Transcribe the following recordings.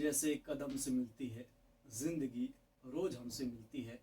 जैसे कदम से मिलती है जिंदगी, रोज हमसे मिलती है।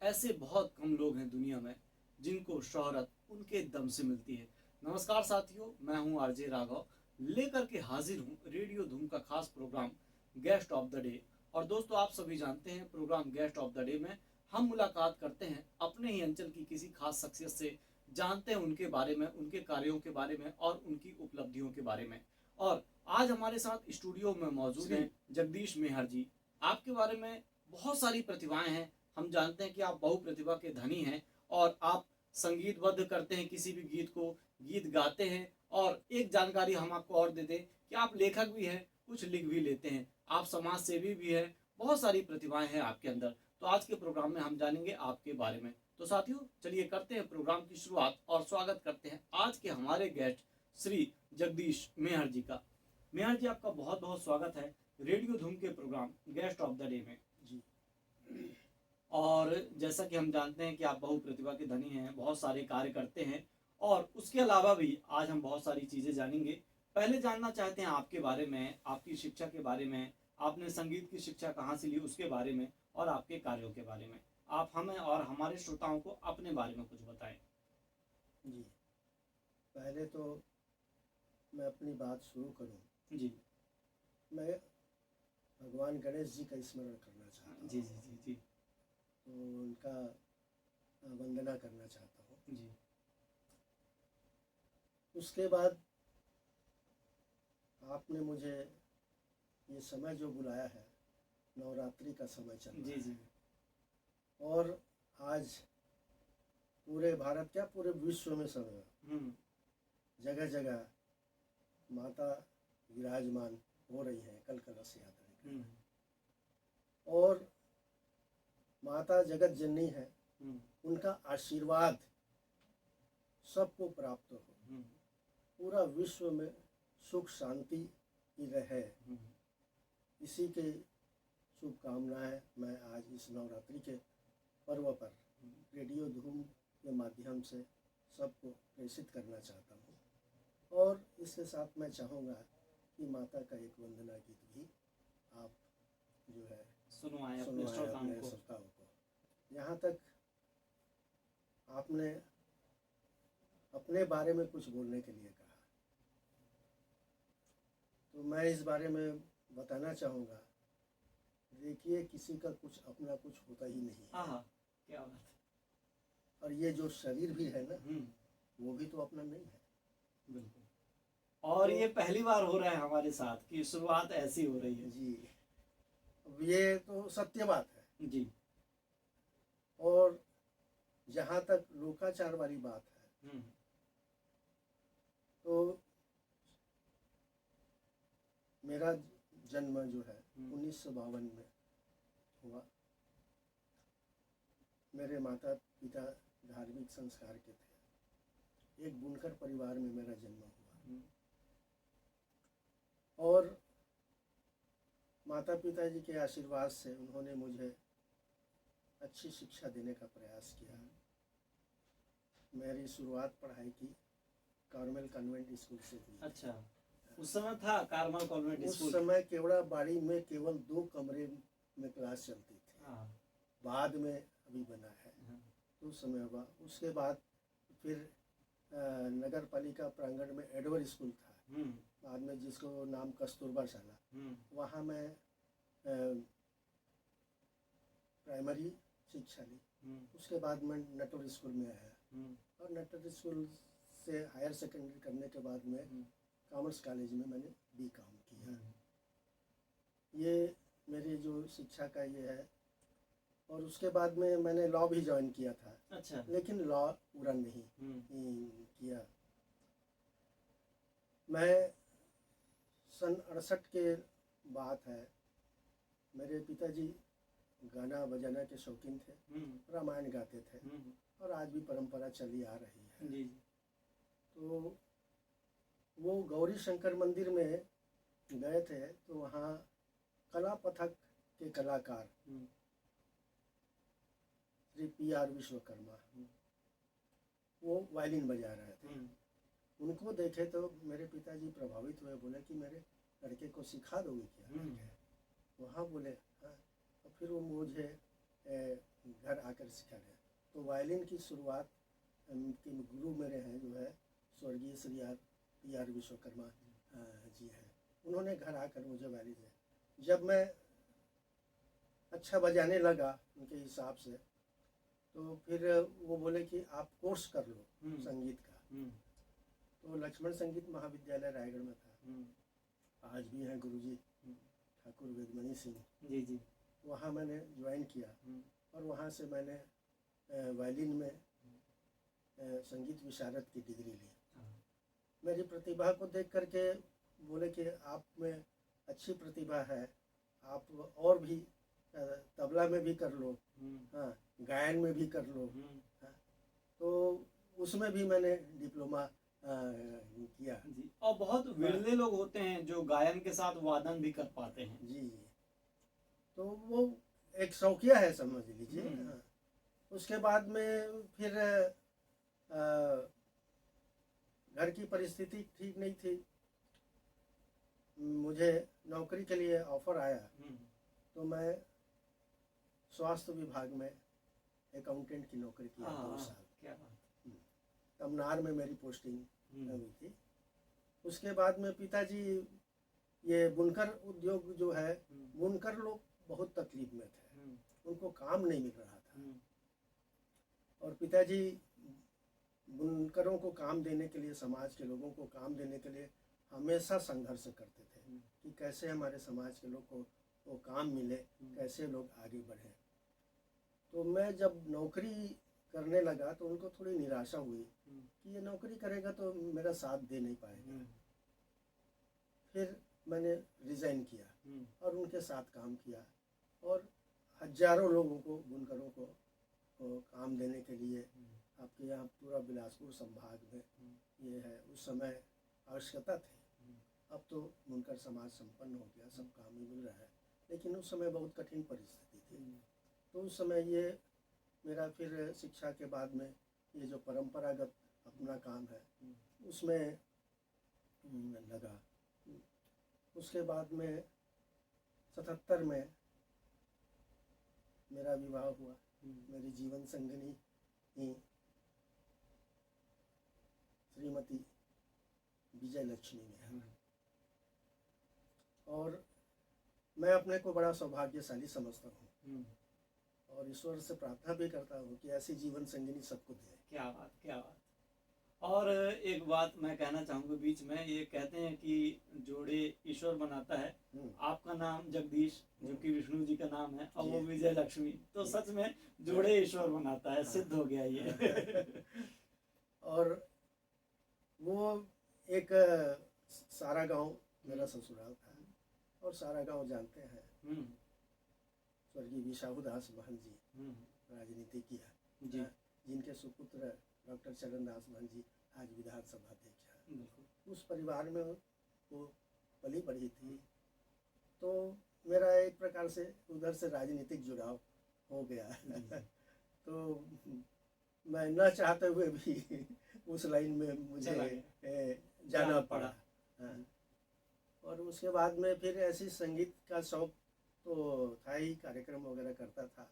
ऐसे बहुत कम लोग हैं दुनिया में जिनको शोहरत उनके दम से मिलती है। नमस्कार साथियों, मैं हूं आरजे राघव, लेकर के हाजिर हूं रेडियो धूम का खास program guest of the day. और दोस्तों, आप सभी जानते हैं program guest of the day में हम मुलाकात करते हैं अपने ही अंचल की किसी खास शख्सियत से, जानते हैं उनके बारे में, उनके कार्यों के बारे में और उनकी उपलब्धियों के बारे में। और आज हमारे साथ स्टूडियो में मौजूद हैं जगदीश मेहर जी। आपके बारे में बहुत सारी प्रतिभाएं हैं। हम जानते हैं कि आप बहु प्रतिभा के धनी हैं और आप संगीतबद्ध करते हैं किसी भी गीत को, गीत गाते हैं। और एक जानकारी हम आपको और दे दें कि आप लेखक भी हैं, कुछ लिख भी लेते हैं, आप समाज सेवी भी हैं। बहुत सारी प्रतिभाएं हैं आपके अंदर। तो आज के प्रोग्राम में हम जानेंगे आपके बारे में। तो साथियों, चलिए करते हैं प्रोग्राम की शुरुआत और स्वागत करते हैं आज के हमारे गेस्ट श्री जगदीश मेहर जी का। मेहर जी, आपका बहुत बहुत स्वागत है रेडियो धूम के program guest of the day में जी। और जैसा कि हम जानते हैं कि आप बहु प्रतिभा के धनी हैं, बहुत सारे कार्य करते हैं और उसके अलावा भी आज हम बहुत सारी चीज़ें जानेंगे। पहले जानना चाहते हैं आपके बारे में, आपकी शिक्षा के बारे में, आपने संगीत की शिक्षा कहाँ से ली उसके बारे में और आपके कार्यों के बारे में। आप हमें और हमारे श्रोताओं को अपने बारे में कुछ बताएं। जी, पहले तो मैं अपनी बात शुरू करूं जी। मैं भगवान गणेश जी का स्मरण करना चाहता हूं। जी जी जी जी। तो उनका वंदना करना चाहता हूं। जी। उसके बाद आपने मुझे ये समय जो बुलाया है, नवरात्रि का समय चल रहा जी। है और आज पूरे भारत क्या पूरे विश्व में समय जगह जगह माता विराजमान हो रही है कल कलश यात्रा। और माता जगत जननी है, उनका आशीर्वाद सबको प्राप्त हो, पूरा विश्व में सुख शांति ही रहे, इसी के शुभकामनाएं मैं आज इस नवरात्रि के पर्व पर रेडियो धूम के माध्यम से सबको प्रेषित करना चाहता हूँ। और इसके साथ मैं चाहूँगा कि माता का एक वंदना गीत भी आप जो है सुनवाएं अपने श्रोताओं को। यहाँ तक आपने अपने बारे में कुछ बोलने के लिए कहा, तो मैं इस बारे में बताना चाहूँगा। देखिए, किसी का कुछ अपना कुछ होता ही नहीं है। हाँ, क्या बात है। और ये जो शरीर भी है ना, वो भी तो अपना नहीं है। बिल्कुल। और तो ये पहली बार हो रहा है हमारे साथ कि शुरुआत ऐसी हो रही है जी। अब ये तो सत्य बात है जी। और जहाँ तक लोकाचार वाली बात है, तो मेरा जन्म जो है 1952 में हुआ। मेरे माता पिता धार्मिक संस्कार के थे। एक बुनकर परिवार में मेरा जन्म हुआ और माता पिता जी के आशीर्वाद से उन्होंने मुझे अच्छी शिक्षा देने का प्रयास किया। मेरी शुरुआत पढ़ाई की कार्मेल कॉन्वेंट स्कूल से हुई। अच्छा, उस समय था कार्मेल कॉन्वेंट स्कूल? उस समय केवड़ा बाड़ी में केवल 2 कमरे में क्लास चलती थी। बाद में अभी बना है, तो उस समय हुआ। उसके बाद फिर नगर पालिका प्रांगण में एडवर्ड स्कूल था, बाद में जिसको नाम कस्तूरबा शाला, वहाँ मैं प्राइमरी शिक्षा ली। उसके बाद मैं नटवर स्कूल में आया और नटवर स्कूल से हायर सेकेंडरी करने के बाद में कॉमर्स कॉलेज में मैंने बीकॉम किया। ये मेरी जो शिक्षा का ये है। और उसके बाद में मैंने लॉ भी ज्वाइन किया था। अच्छा। लेकिन लॉ पूरा नहीं किया। मैं सन 68 के बात है, मेरे पिताजी गाना बजाना के शौकीन थे, रामायण गाते थे और आज भी परंपरा चली आ रही है। जी। तो वो गौरी शंकर मंदिर में गए थे, तो वहाँ कला पथक के कलाकार श्री PR विश्वकर्मा वो वायलिन बजा रहे थे। उनको देखे तो मेरे पिताजी प्रभावित हुए, बोले कि मेरे लड़के को सिखा दोगे क्या? वहाँ बोले हाँ। और फिर वो मुझे घर आकर सिखा गया। तो वायलिन की शुरुआत के गुरु मेरे हैं जो है स्वर्गीय श्री PR विश्वकर्मा जी हैं। उन्होंने घर आकर मुझे वायलिन दिया। जब मैं अच्छा बजाने लगा उनके हिसाब से, तो फिर वो बोले कि आप कोर्स कर लो संगीत का। तो लक्ष्मण संगीत महाविद्यालय रायगढ़ में था, आज भी हैं गुरुजी ठाकुर वेदमणि सिंह जी जी। वहाँ मैंने ज्वाइन किया और वहाँ से मैंने वायलिन में संगीत विशारद की डिग्री ली। मेरी प्रतिभा को देख करके बोले कि आप में अच्छी प्रतिभा है, आप और भी तबला में भी कर लो, हाँ गायन में भी कर लो। हाँ, तो उसमें भी मैंने डिप्लोमा किया जी। और बहुत विरले लोग होते हैं जो गायन के साथ वादन भी कर पाते हैं। जी जी। तो वो एक शौकिया है समझ लीजिए। हाँ। उसके बाद में फिर घर की परिस्थिति ठीक नहीं थी, मुझे नौकरी के लिए ऑफर आया। तो मैं स्वास्थ्य विभाग में अकाउंटेंट की नौकरी किया 2 साल। क्या बात। तमनार में मेरी पोस्टिंग हुई थी। उसके बाद में पिताजी ये बुनकर उद्योग जो है, बुनकर लोग बहुत तकलीफ में थे, उनको काम नहीं मिल रहा था। और पिताजी बुनकरों को काम देने के लिए, समाज के लोगों को काम देने के लिए हमेशा संघर्ष करते थे कि कैसे हमारे समाज के लोग को वो काम मिले, कैसे लोग आगे बढ़े। तो मैं जब नौकरी करने लगा तो उनको थोड़ी निराशा हुई कि ये नौकरी करेगा तो मेरा साथ दे नहीं पाएगा। फिर मैंने रिज़ाइन किया और उनके साथ काम किया और हजारों लोगों को, बुनकरों को काम देने के लिए आपके यहाँ पूरा बिलासपुर संभाग में ये है। उस समय आवश्यकता थी, अब तो बुनकर समाज संपन्न हो गया, सब काम ही मिल रहा है, लेकिन उस समय बहुत कठिन परिस्थिति थी। तो उस समय ये मेरा फिर शिक्षा के बाद में ये जो परंपरागत अपना काम है उसमें लगा। उसके बाद में 77 में मेरा विवाह हुआ। मेरी जीवन संगिनी श्रीमती विजय लक्ष्मी में है। और मैं अपने को बड़ा सौभाग्यशाली समझता हूँ और ईश्वर से प्रार्थना भी करता हूँ कि ऐसी जीवन संगिनी सबको दे। क्या बात, क्या बात। और एक बात मैं कहना चाहूँगा बीच में, ये कहते हैं कि जोड़े ईश्वर बनाता है। आपका नाम जगदीश जो कि विष्णु जी का नाम है, और वो विजय लक्ष्मी, तो सच में जोड़े ईश्वर बनाता है। सिद्ध हो गया ये। और वो एक सारा गांव मेरा ससुराल था और सारा गांव जानते हैं स्वर्गीय विशाहुदास महंत जी, राजनीति किया, जिनके सुपुत्र डॉक्टर चरणदास महंत जी आज विधानसभा अध्यक्ष हैं। उस परिवार में वो पली बढ़ी थी, तो मेरा एक प्रकार से उधर से राजनीतिक जुड़ाव हो गया। तो मैं न चाहते हुए भी उस लाइन में मुझे जाना पड़ा। हाँ। और उसके बाद में फिर ऐसी संगीत का शौक तो था ही, कार्यक्रम वगैरह करता था।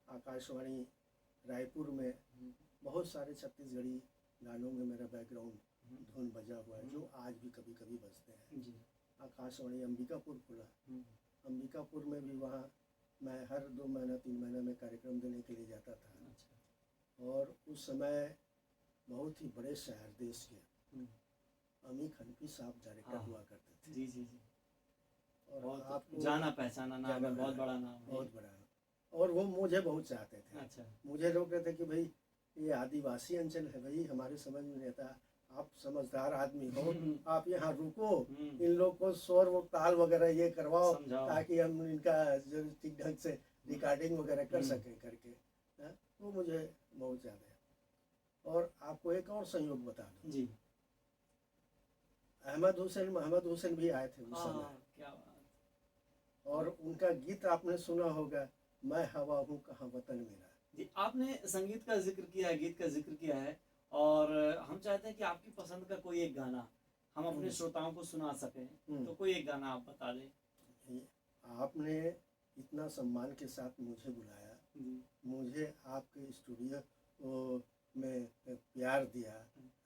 आकाशवाणी रायपुर में बहुत सारे छत्तीसगढ़ी गानों में मेरा बैकग्राउंड धुन बजा हुआ है, जो आज भी कभी कभी बजते हैं। आकाशवाणी अंबिकापुर खुला, अंबिकापुर में भी वहाँ मैं हर 2 महीना 3 महीना में कार्यक्रम देने के लिए जाता था। और उस समय बहुत ही बड़े शायर देश के अमीर हनफी साहब डायरेक्टर हुआ करते थे। जी जी जी। और आपको जाना पहचाना नाम है, बहुत बड़ा नाम है, बहुत बड़ा। और वो मुझे बहुत चाहते थे। अच्छा। मुझे लोग कहते कि भाई ये आदिवासी अंचल है, भाई हमारे समझ में नहीं आता, आप समझदार आदमी हो, आप यहाँ रुको, इन लोग को स्वर वो ताल वगैरह ये करवाओ ताकि हम इनका जो ठीक ढंग से रिकॉर्डिंग वगैरह कर सकें करके। वो मुझे बहुत ज़्यादा है। और आपको एक और संयोग बता दूं जी, मोहम्मद हुसैन भी आए थे उस समय। क्या बात। और उनका गीत आपने सुना होगा, मैं हवा हूँ कहाँ वतन मेरा। जी, आपने संगीत का जिक्र किया है, गीत का जिक्र किया है, और हम चाहते हैं कि आपकी पसंद का कोई एक गाना हम अपने श्रोताओं को सुना सकें, तो कोई एक गाना आप बता दें। आपने इतना सम्मान के साथ मुझे बुलाया, जी। मुझे आपके स्टूडियो में प्यार दिया,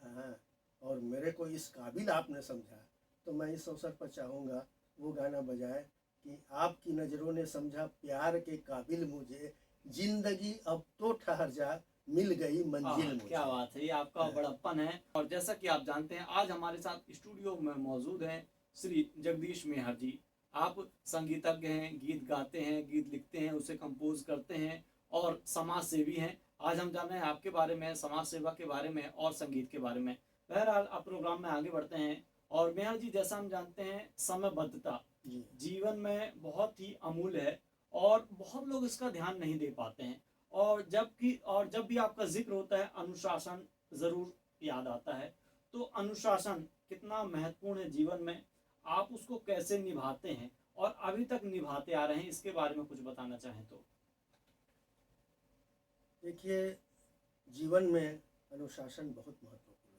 हाँ, और मेरे को इस काबिल आपने समझा, तो मैं इस अवसर पर चाहूँगा वो गाना बजाए कि आपकी नज़रों ने समझा प्यार के काबिल मुझे, जिंदगी अब तो ठहर जा, मिल गई मंजिल मुझे। क्या बात है, ये आपका बड़प्पन है। और जैसा कि आप जानते हैं, आज हमारे साथ स्टूडियो में मौजूद हैं श्री जगदीश मेहर जी। आप संगीतज्ञ हैं, गीत गाते हैं, गीत लिखते हैं, उसे कंपोज करते हैं और समाज सेवी हैं। आज हम जान रहे हैं आपके बारे में, समाज सेवा के बारे में और संगीत के बारे में। बहरहाल आप प्रोग्राम में आगे बढ़ते हैं। और मेहर जी, जैसा हम जानते हैं, समयबद्धता जीवन में बहुत ही अमूल्य है और बहुत लोग इसका ध्यान नहीं दे पाते हैं। और जब भी आपका जिक्र होता है, अनुशासन जरूर याद आता है। तो अनुशासन कितना महत्वपूर्ण है जीवन में, आप उसको कैसे निभाते हैं और अभी तक निभाते आ रहे हैं, इसके बारे में कुछ बताना चाहें तो। देखिए, जीवन में अनुशासन बहुत महत्वपूर्ण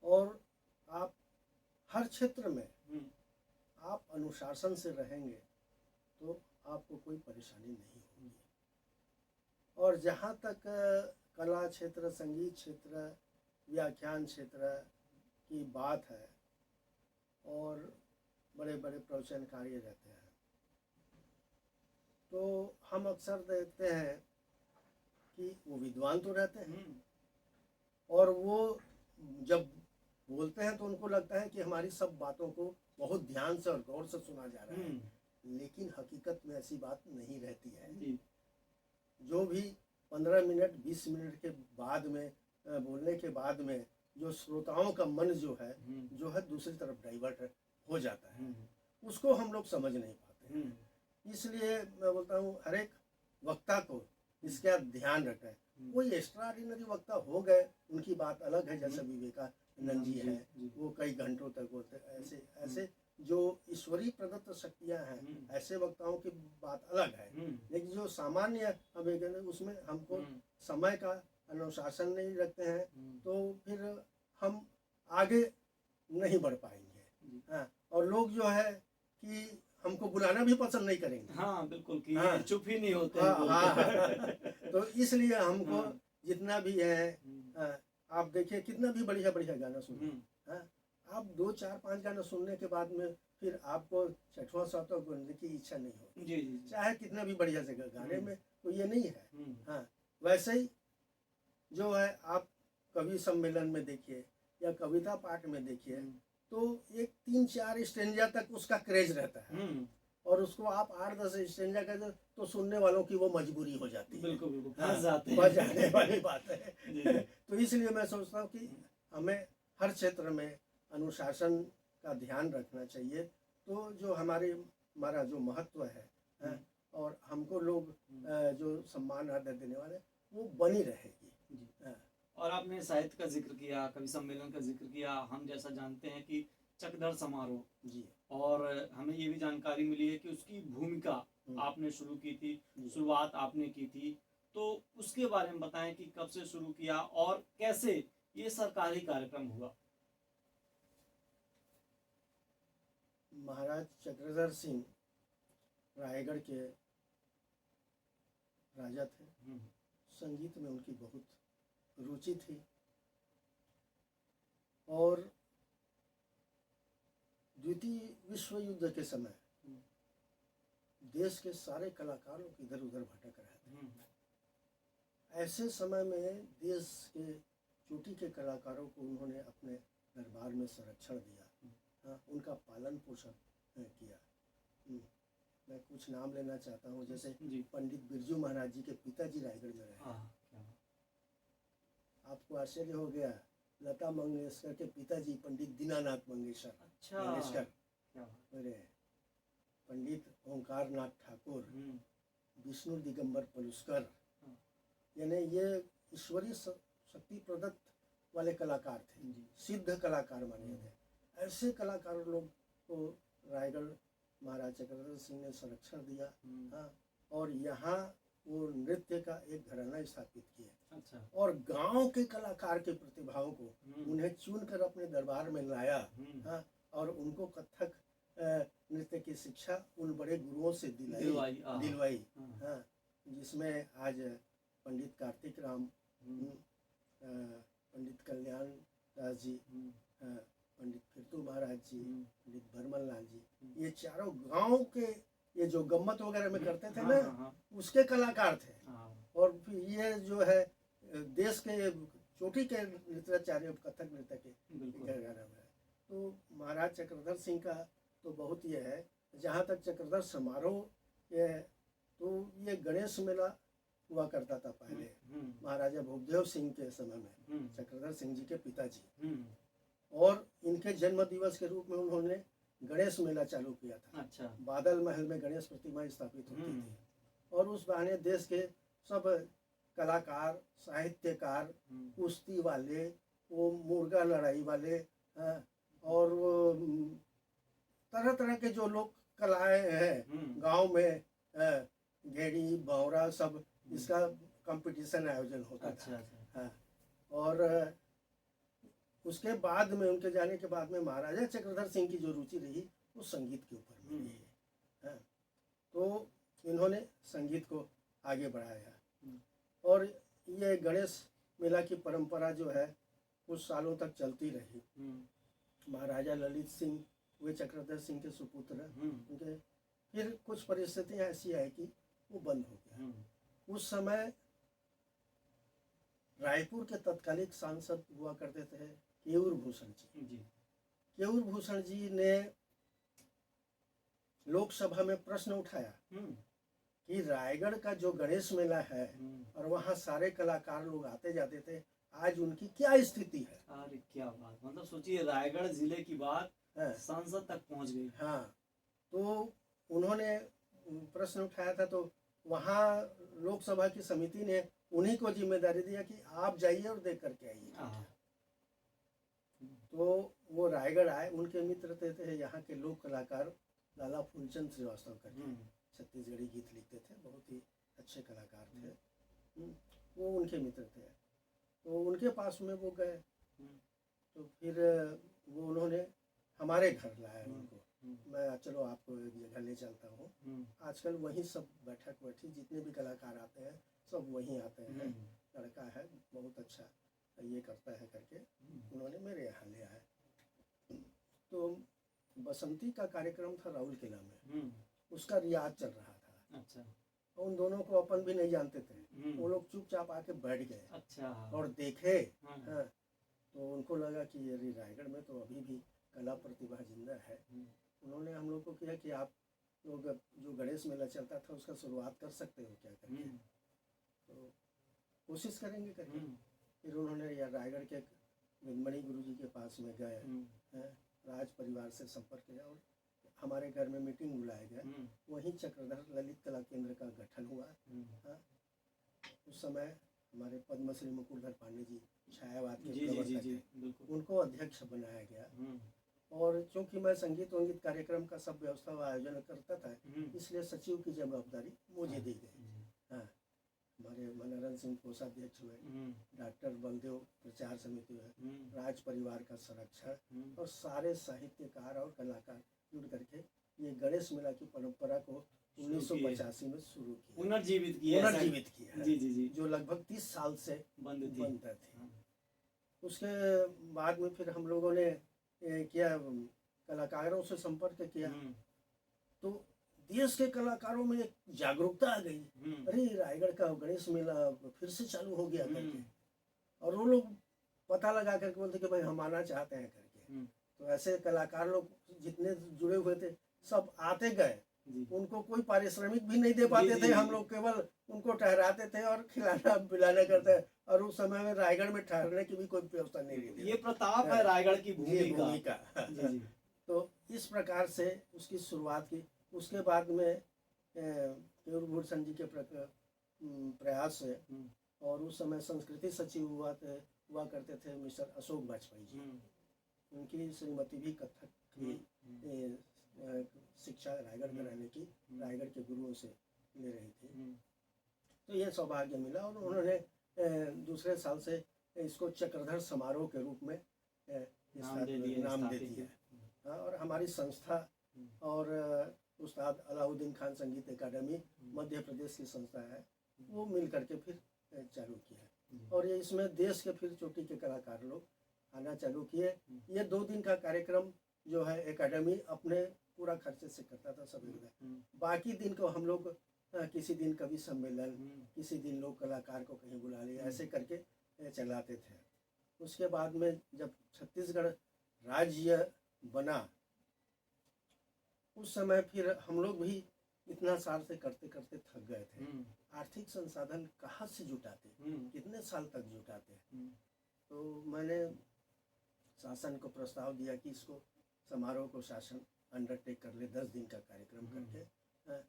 है और आप हर क्षेत्र में आप अनुशासन से रहेंगे तो आपको कोई परेशानी नहीं होगी। और जहाँ तक कला क्षेत्र, संगीत क्षेत्र, व्याख्यान क्षेत्र की बात है और बड़े बड़े प्रवचन कार्य रहते हैं, तो हम अक्सर देखते हैं कि वो विद्वान तो रहते हैं और वो जब बोलते हैं तो उनको लगता है कि हमारी सब बातों को बहुत ध्यान से और गौर से सुना जा रहा है, लेकिन हकीकत में ऐसी बात नहीं रहती है। जो भी 15 मिनट 20 मिनट के बाद में बोलने के बाद में जो श्रोताओं का मन जो है दूसरी तरफ डाइवर्ट हो जाता है, उसको हम लोग समझ नहीं पाते हैं। इसलिए मैं बोलता हूँ हर एक वक्ता को इसका ध्यान रखें। कोई एक्स्ट्राऑर्डिनरी वक्ता हो गए, उनकी बात अलग है, जैसे विवेकानंद जी है, वो कई घंटों तक बोलते हैं। ऐसे जो ईश्वरीय प्रदत्त शक्तियाँ हैं, ऐसे वक्ताओं की बात अलग है। लेकिन जो सामान्य उसमें हमको समय का अनुशासन नहीं रखते हैं, तो फिर हम आगे नहीं बढ़ पाएंगे। हाँ, और लोग जो है कि हमको बुलाना भी पसंद नहीं करेंगे। हाँ बिल्कुल, कि चुप ही नहीं होते हैं। हाँ। तो इसलिए हमको जितना भी है, आप देखिए कितना भी बढ़िया बढ़िया गाना सुनिए, आप 2 4 5 गाना सुनने के बाद में फिर आपको 6वां 7वां सुनने की इच्छा नहीं होती, चाहे कितना भी बढ़िया से गाने में, तो ये नहीं है। हाँ, वैसे ही जो है आप कवि सम्मेलन में देखिए या कविता पाठ में देखिए, तो एक 3 4 स्टेंजा तक उसका क्रेज रहता है और उसको आप 8 10 स्टेंजा कहते तो सुनने वालों की वो मजबूरी हो जाती है। बिल्कुल बिल्कुल, फंस जाते हैं। फंस जाने वाली बात है। तो इसलिए मैं सोचता हूँ कि हमें हर क्षेत्र में अनुशासन का ध्यान रखना चाहिए, तो जो हमारा जो महत्व है और हमको लोग जो सम्मान आदर देने वाले, वो बनी रहेगी। और आपने साहित्य का जिक्र किया, कवि सम्मेलन का जिक्र किया। हम जैसा जानते हैं कि चकधर समारोह जी, और हमें ये भी जानकारी मिली है कि उसकी भूमिका आपने शुरू की थी, शुरुआत आपने की थी। तो उसके बारे में बताएं कि कब से शुरू किया और कैसे ये सरकारी कार्यक्रम हुआ। महाराज चक्रधर सिंह रायगढ़ के राजा थे। संगीत में उनकी बहुत रुचि थी और द्वितीय विश्व युद्ध के समय देश के सारे कलाकारों इधर उधर भटक रहे थे। ऐसे समय में देश के चोटी के कलाकारों को उन्होंने अपने दरबार में संरक्षण दिया, उनका पालन पोषण किया। मैं कुछ नाम लेना चाहता हूँ, जैसे पंडित बिरजू महाराज जी के पिताजी रायगढ़ में रहे। आपको आश्चर्य हो गया, लता मंगेशकर के पिताजी पंडित दीनानाथ मंगेशकर मेरे, पंडित ओंकार नाथ ठाकुर, विष्णु दिगंबर पलुस्कर, यानी ये ईश्वरीय शक्ति प्रदत्त वाले कलाकार थे, सिद्ध कलाकार माने थे। ऐसे कलाकार लोग को रायगढ़ महाराज चक्रधर सिंह ने संरक्षण दिया। और यहाँ वो नृत्य का एक घराना स्थापित किया। अच्छा। और गांव के कलाकार के प्रतिभाओं को उन्हें चुनकर अपने दरबार में लाया। और उनको कथक नृत्य की शिक्षा उन बड़े गुरुओं से दिलवाई, दिलवाई। हाँ। हाँ, जिसमें आज पंडित कार्तिक राम, पंडित कल्याण दास जी, पंडित फिरतू महाराज जी, पंडित भरमल लाल जी, ये चारों गांव के ये जो गम्मत वगैरह में करते थे ना, उसके कलाकार थे। और फिर ये जो है देश के चोटी के नृत्याचार्य, कथक नृत्य के गाना है। तो महाराज चक्रधर सिंह का तो बहुत ये है। जहाँ तक चक्रधर समारोह ये, तो ये गणेश मेला हुआ करता था पहले महाराजा भोगदेव सिंह के समय में, चक्रधर सिंह जी के पिताजी। और इनके जन्म दिवस के रूप में उन्होंने गणेश मेला चालू किया था। अच्छा। बादल महल में गणेश प्रतिमा स्थापित होती थी, और उस बहाने देश के सब कलाकार, साहित्यकार, कुश्ती वाले, वो मुर्गा लड़ाई वाले, और वो तरह तरह के जो लोग कलाएं हैं गांव में, घेड़ी भौरा, सब इसका कंपटीशन आयोजन होता था। हाँ, और उसके बाद में, उनके जाने के बाद में महाराजा चक्रधर सिंह की जो रुचि रही वो संगीत के ऊपर में रही है। तो इन्होंने संगीत को आगे बढ़ाया, और ये गणेश मेला की परंपरा जो है कुछ सालों तक चलती रही। महाराजा ललित सिंह वे चक्रधर सिंह के सुपुत्र, उनके फिर कुछ परिस्थितियां ऐसी आई कि वो बंद हो गया। उस समय रायपुर के तत्कालीन सांसद हुआ करते थे केयूर भूषण जी। केयूर भूषण जी ने लोकसभा में प्रश्न उठाया कि रायगढ़ का जो गणेश मेला है और वहाँ सारे कलाकार लोग आते जाते थे, आज उनकी क्या स्थिति है। अरे क्या बात, मतलब सोचिए रायगढ़ जिले की बात संसद तक पहुँच गई। हाँ, तो उन्होंने प्रश्न उठाया था, तो वहाँ लोकसभा की समिति ने उन्हीं को जिम्मेदारी दिया कि आप जाइए और देख करके आइए। तो वो रायगढ़ आए, उनके मित्र थे यहाँ के लोक कलाकार लाला फूलचंद श्रीवास्तव करके, छत्तीसगढ़ी गीत लिखते थे, बहुत ही अच्छे कलाकार थे। वो उनके मित्र थे, तो उनके पास में वो गए। तो फिर वो उन्होंने हमारे घर लाया उनको। मैं चलो आपको एक जगह ले चलता हूँ। आजकल वहीं सब बैठक बैठी, जितने भी कलाकार आते हैं सब वहीं आते हैं। लड़का है बहुत अच्छा ये करता है करके उन्होंने मेरे यहाँ ले आए। तो बसंती का कार्यक्रम था राउल किला में, उसका रियाज चल रहा था। अच्छा। उन दोनों को अपन भी नहीं जानते थे, वो लोग चुपचाप आके बैठ गए। अच्छा। और देखे। हाँ, तो उनको लगा कि ये रायगढ़ में तो अभी भी कला प्रतिभा जिंदा है। उन्होंने हम लोग को किया कि आप लोग जो गणेश मेला चलता था उसका शुरुआत कर सकते हो क्या करके। तो कोशिश करेंगे करके। फिर उन्होंने या रायगढ़ के विंदमणि गुरु जी के पास में गए, राज परिवार से संपर्क किया और हमारे घर में मीटिंग बुलाया गया। वहीं चक्रधर ललित कला केंद्र का गठन हुआ। उस समय हमारे पद्मश्री मुकुटधर पांडे जी छायावाद के प्रवर्तक थे, उनको अध्यक्ष बनाया गया। और चूंकि मैं संगीत वंगीत कार्यक्रम का सब व्यवस्था व आयोजन करता था, इसलिए सचिव की जवाबदारी मुझे दी गई। हाँ, हमारे मनोरंजन सिंह कोषाध्यक्ष हुए, डॉक्टर बलदेव प्रचार समिति हुए, राज परिवार का संरक्षण, और सारे साहित्यकार और कलाकार जुड़ करके ये गणेश मेला की परंपरा को 1985 में शुरू किया, पुनर्जीवित किया। जी। जो लगभग 30 साल से बंद थी। उसके बाद में फिर हम लोगों ने किया, कलाकारों से संपर्क किया, तो देश के कलाकारों में एक जागरूकता आ गई। अरे रायगढ़ का गणेश मेला फिर से चालू हो गया करके, और वो लोग पता लगा करके बोलते कि भाई हम आना चाहते हैं करके। तो ऐसे कलाकार लोग जितने जुड़े हुए थे सब आते गए। उनको कोई पारिश्रमिक भी नहीं दे पाते थे, हम लोग केवल उनको ठहराते थे और खिलाना पिलाना करते। और उस समय में रायगढ़ में ठहरने की भी कोई व्यवस्था नहीं थी। ये प्रताप है रायगढ़ की भूमि का। तो इस प्रकार से उसकी शुरुआत की। उसके बाद में केयूर भूषण जी के प्रयास से, और उस समय संस्कृति सचिव हुआ करते थे मिस्टर अशोक वाजपेयी जी। उनकी श्रीमती भी कथक की शिक्षा रायगढ़ में रहने की रायगढ़ के गुरुओं से ले रही थी। तो ये सौभाग्य मिला, और उन्होंने दूसरे साल से इसको चक्रधर समारोह के रूप में नाम दे दिया। और हमारी संस्था और उस्ताद अलाउद्दीन खान संगीत अकादमी मध्य प्रदेश की संस्था है, वो मिल करके फिर चालू किया। और ये इसमें देश के फिर चोटी के कलाकार लोग आना चालू किए। ये 2 दिन का कार्यक्रम जो है एकेडमी अपने पूरा खर्चे से करता था सभी लोग। बाकी दिन को हम लोग किसी दिन कवि सम्मेलन, किसी दिन लोग कलाकार को कहीं बुला लिया, ऐसे करके चलाते थे। उसके बाद में जब छत्तीसगढ़ राज्य बना उस समय फिर हम लोग भी इतना साल से करते करते थक गए थे। आर्थिक संसाधन कहाँ से जुटाते, कितने साल तक जुटाते। तो मैंने शासन को प्रस्ताव दिया कि इसको समारोह को शासन अंडरटेक कर ले, 10 दिन का कार्यक्रम करके।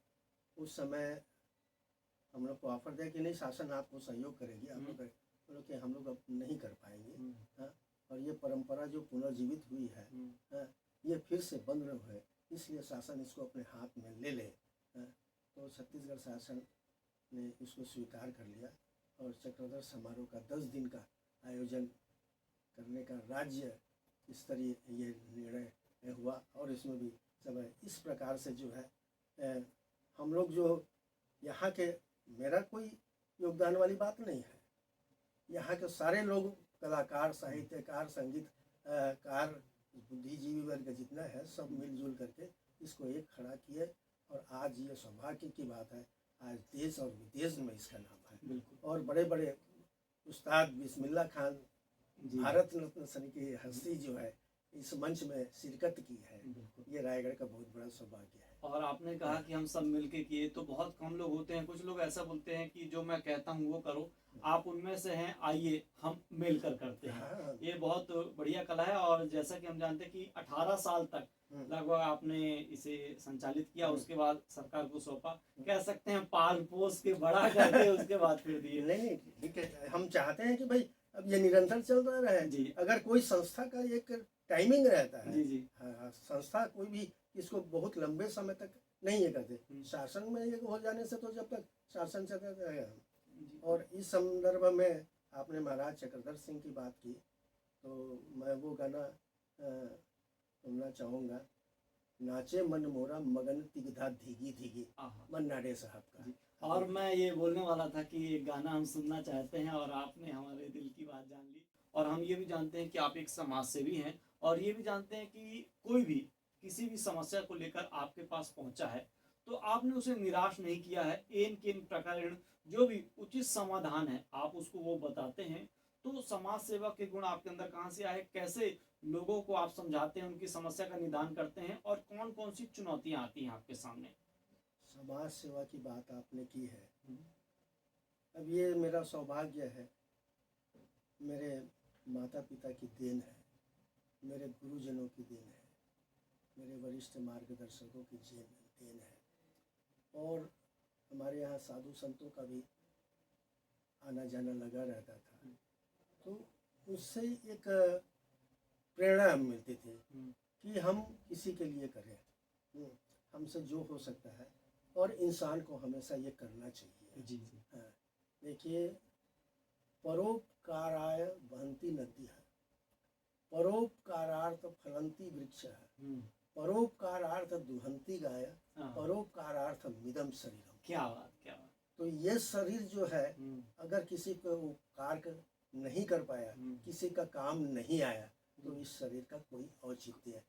उस समय हम लोग को ऑफर दिया कि नहीं, शासन आपको सहयोग करेगी, आप लोग बोलो कि हम लोग अब नहीं कर पाएंगे। और ये परंपरा जो पुनर्जीवित हुई है, ये फिर से बंद न हुए, इसलिए शासन इसको अपने हाथ में ले ले। तो छत्तीसगढ़ शासन ने इसको स्वीकार कर लिया और चक्रधर समारोह का 10 दिन का आयोजन करने का राज्य स्तरीय ये निर्णय हुआ। और इसमें भी सब इस प्रकार से जो है हम लोग जो यहाँ के, मेरा कोई योगदान वाली बात नहीं है, यहाँ के सारे लोग कलाकार, साहित्यकार, संगीतकार, बुद्धिजीवी वर्ग जितना है, सब मिलजुल करके इसको एक खड़ा किए। और आज ये सौभाग्य की बात है, आज देश और विदेश में इसका नाम है। और बड़े बड़े उस्ताद बिस्मिल्लाह खान, भारत रत्न सन की हस्ती जो है इस मंच में शिरकत की है, ये रायगढ़ का बहुत बड़ा सौभाग्य है। और आपने कहा कि हम सब मिलके किए, तो बहुत कम लोग होते हैं, कुछ लोग ऐसा बोलते हैं कि जो मैं कहता हूँ वो करो, आप उनमें से हैं, आइए हम मिलकर करते हैं। ये बहुत बढ़िया कला है। और जैसा कि हम जानते हैं कि 18 साल तक लगभग आपने इसे संचालित किया, उसके बाद सरकार को सौंपा, कह सकते हैं पाल पोस के बड़ा करके उसके बाद फिर दिए। नहीं, ठीक है, हम चाहते हैं कि भाई अब ये निरंतर चल रहा है। अगर कोई संस्था का एक टाइमिंग रहता है, जी। हाँ, संस्था कोई भी इसको बहुत लंबे समय तक नहीं ये करते। शासन में ये हो जाने से तो जब तक शासन चलता रहेगा। और इस संदर्भ में आपने महाराज चक्रधर सिंह की बात की, तो मैं वो गाना सुनना चाहूँगा, नाचे मन मोरा मगन तिगधा धीगी धीगी, मन्नाडे साहब का। और मैं ये बोलने वाला था कि ये गाना हम सुनना चाहते हैं, और आपने हमारे दिल की बात जान ली। और हम ये भी जानते हैं कि आप एक समाज सेवी हैं, और ये भी जानते हैं कि कोई भी किसी भी समस्या को लेकर आपके पास पहुंचा है तो आपने उसे निराश नहीं किया है। इन किन प्रकार जो भी उचित समाधान है आप उसको वो बताते हैं। तो समाज सेवा के गुण आपके अंदर कहाँ से आए, कैसे लोगों को आप समझाते हैं, उनकी समस्या का निदान करते हैं, और कौन कौन सी चुनौतियां आती हैं आपके सामने? समाज सेवा की बात आपने की है, अब ये मेरा सौभाग्य है, मेरे माता पिता की देन है, मेरे गुरुजनों की देन है, मेरे वरिष्ठ मार्गदर्शकों की देन है, और हमारे यहाँ साधु संतों का भी आना जाना लगा रहता था। तो उससे एक प्रेरणा मिलती थी कि हम किसी के लिए करें, हमसे जो हो सकता है, और इंसान को हमेशा ये करना चाहिए। जी। देखिए, परोपकाराय वहंती नदी है, परोपकारार्थ फलंती वृक्ष है, परोपकारार्थ दुहंती गाय, परोपकारार्थ मिदम शरीरम। क्या बात, क्या बात। तो ये शरीर जो है, अगर किसी को उपकार नहीं कर पाया, किसी का काम नहीं आया, तो इस शरीर का कोई औचित्य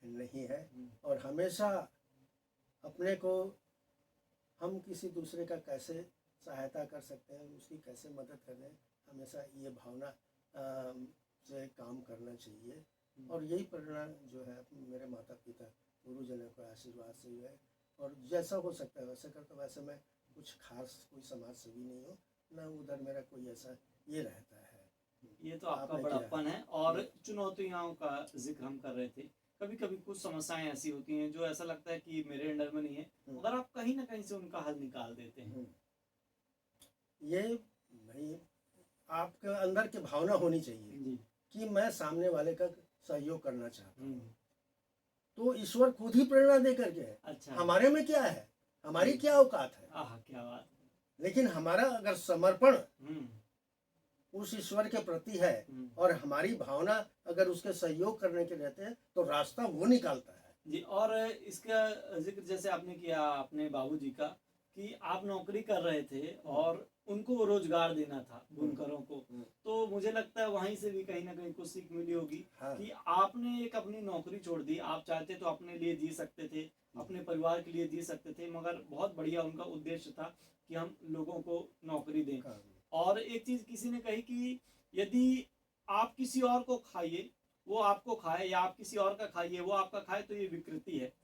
नहीं है। और हमेशा अपने को हम किसी दूसरे का कैसे सहायता कर सकते हैं, उसकी कैसे मदद करें, हमेशा ये भावना से काम करना चाहिए। और यही प्रेरणा जो है मेरे माता पिता गुरुजनों के आशीर्वाद से है, और जैसा हो सकता है वैसे करता। वैसे मैं कुछ खास कोई समाज सेवी नहीं हूँ, ना उधर मेरा कोई ऐसा ये रहता है। ये तो आपका बड़प्पन है। और चुनौतियों का जिक्र हम कर रहे थे, कभी कभी कुछ समस्याएं ऐसी होती हैं जो ऐसा लगता है कि मेरे अंडर में नहीं है, मगर आप कहीं ना कहीं से उनका हल निकाल देते हैं। ये नहीं, आपके अंदर की भावना होनी चाहिए कि मैं सामने वाले का सहयोग करना चाहता हूँ, तो ईश्वर खुद ही प्रेरणा दे करके है। अच्छा। हमारे में क्या है, हमारी क्या औकात है। क्या बात। लेकिन हमारा अगर समर्पण उस ईश्वर के प्रति है, और हमारी भावना अगर उसके सहयोग करने के रहते हैं, तो रास्ता वो निकालता है। जी। और इसका जिक्र जैसे आपने किया अपने बाबूजी का कि आप नौकरी कर रहे थे और उनको रोजगार देना था बुनकरों को, तो मुझे लगता है वहीं से भी कहीं ना कहीं कुछ सीख मिली होगी। हाँ। कि आपने एक अपनी नौकरी छोड़ दी, आप चाहते तो अपने लिए जी सकते थे, अपने परिवार के लिए जी सकते थे, मगर बहुत बढ़िया उनका उद्देश्य था कि हम लोगों को नौकरी दें। और एक चीज किसी ने कही कि यदि आप किसी और को खाइए वो आपको खाए, या आप किसी और का खाइए वो आपका खाए, तो ये विकृति है।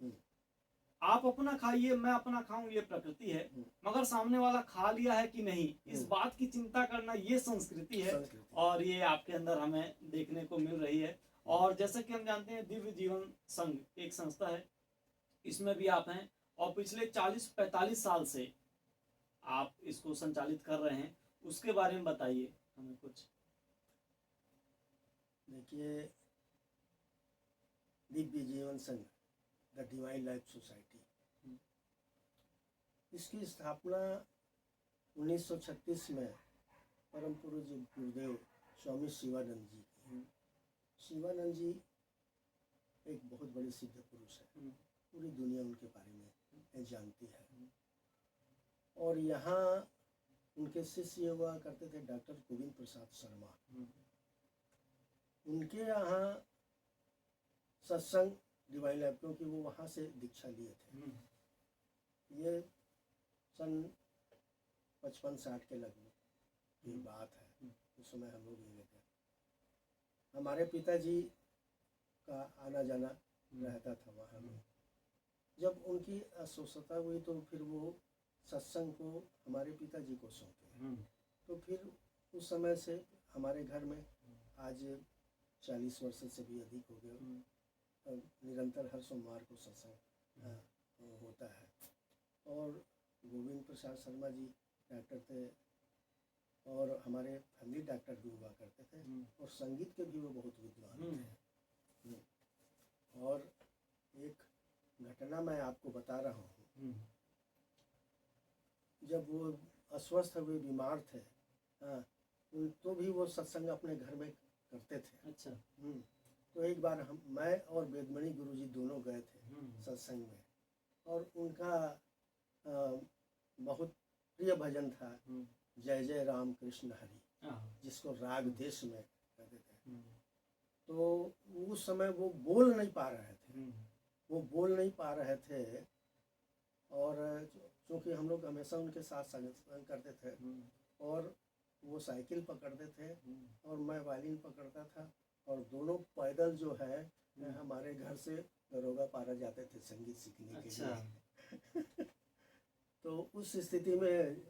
आप अपना खाइए मैं अपना खाऊं, ये प्रकृति है। मगर सामने वाला खा लिया है कि नहीं, इस बात की चिंता करना, ये संस्कृति है। और ये आपके अंदर हमें देखने को मिल रही है। और जैसा कि हम जानते हैं दिव्य जीवन संघ एक संस्था है, इसमें भी आप हैं और पिछले 40-45 साल से आप इसको संचालित कर रहे हैं। उसके बारे में बताइए हमें कुछ। देखिए, दिव्य जीवन संघ, द डिवाइन लाइफ सोसाइटी, इसकी स्थापना 1936 में परम पूज्य गुरुदेव स्वामी शिवानंद जी की। शिवानंद जी एक बहुत बड़े सिद्ध पुरुष है, पूरी दुनिया उनके बारे में जानती है। और यहाँ उनके शिष्य हुआ करते थे डॉक्टर गोविंद प्रसाद शर्मा। उनके यहाँ सत्संग डिवाइन लाइफ, क्योंकि वो वहाँ से दीक्षा लिए थे। ये सन 55-60 के लगभग की बात है। उस समय हम लोग ये थे, हमारे पिताजी का आना जाना रहता था वहाँ में। जब उनकी अस्वस्थता हुई तो फिर वो सत्संग को हमारे पिताजी को सौंपे। तो फिर उस समय से हमारे घर में आज 40 वर्ष से भी अधिक हो गए, निरंतर हर सोमवार को सत्संग होता है। और गोविंद प्रसाद शर्मा जी डॉक्टर थे और हमारे फैमिली डॉक्टर भी हुआ करते थे, और संगीत के भी वो बहुत विद्वान थे। और एक घटना मैं आपको बता रहा हूँ। जब वो अस्वस्थ हुए, बीमार थे, तो भी वो सत्संग अपने घर में करते थे। अच्छा। तो एक बार मैं और वेदमणि गुरुजी दोनों गए थे सत्संग में, और उनका बहुत प्रिय भजन था जय जय राम कृष्ण हरि, जिसको राग देश में कहते थे। तो उस समय वो बोल नहीं पा रहे थे, और क्योंकि हम लोग हमेशा उनके साथ संग करते थे, और वो साइकिल पकड़ते थे और मैं वायलिन पकड़ता था, और दोनों पैदल जो है हमारे घर से दरोगा पारा जाते थे संगीत सीखने के लिए। तो उस स्थिति में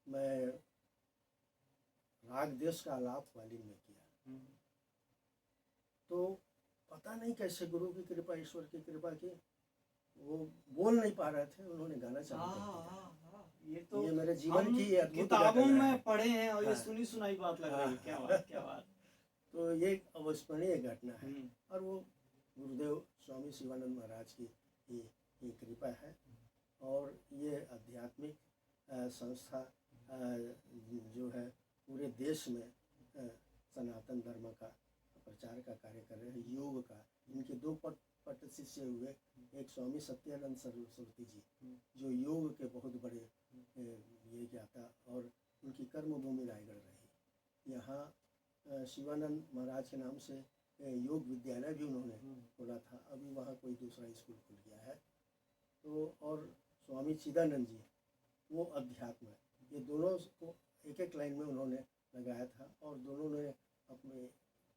मैं राग देश का आलाप वायलिन में किया। तो पता नहीं कैसे गुरु की कृपा, ईश्वर की कृपा की, वो बोल नहीं पा रहे थे, उन्होंने गाना चालू कर दिया। ये मेरे जीवन की किताबों में पढ़े हैं और ये सुनी सुनाई बात लग रही है। क्या बात, क्या बात। तो ये अविस्मरणीय घटना है, और वो गुरुदेव स्वामी शिवानंद महाराज की ये कृपा है। और ये आध्यात्मिक संस्था जो है पूरे देश में सनातन धर्म का प्रचार का कार्य कर रहे हैं, योग का। इनके 2 पट शिष्य हुए, एक स्वामी सत्यानंद सरस्वती जी, जो योग के बहुत बड़े ये ज्ञाता, और उनकी कर्मभूमि रायगढ़ रही। यहाँ शिवानंद महाराज के नाम से योग विद्यालय भी उन्होंने खोला था, अभी वहाँ कोई दूसरा स्कूल खुल गया है। तो और स्वामी चिदानंद जी, वो अध्यात्म है। ये दोनों को एक लाइन में उन्होंने लगाया था, और दोनों ने अपने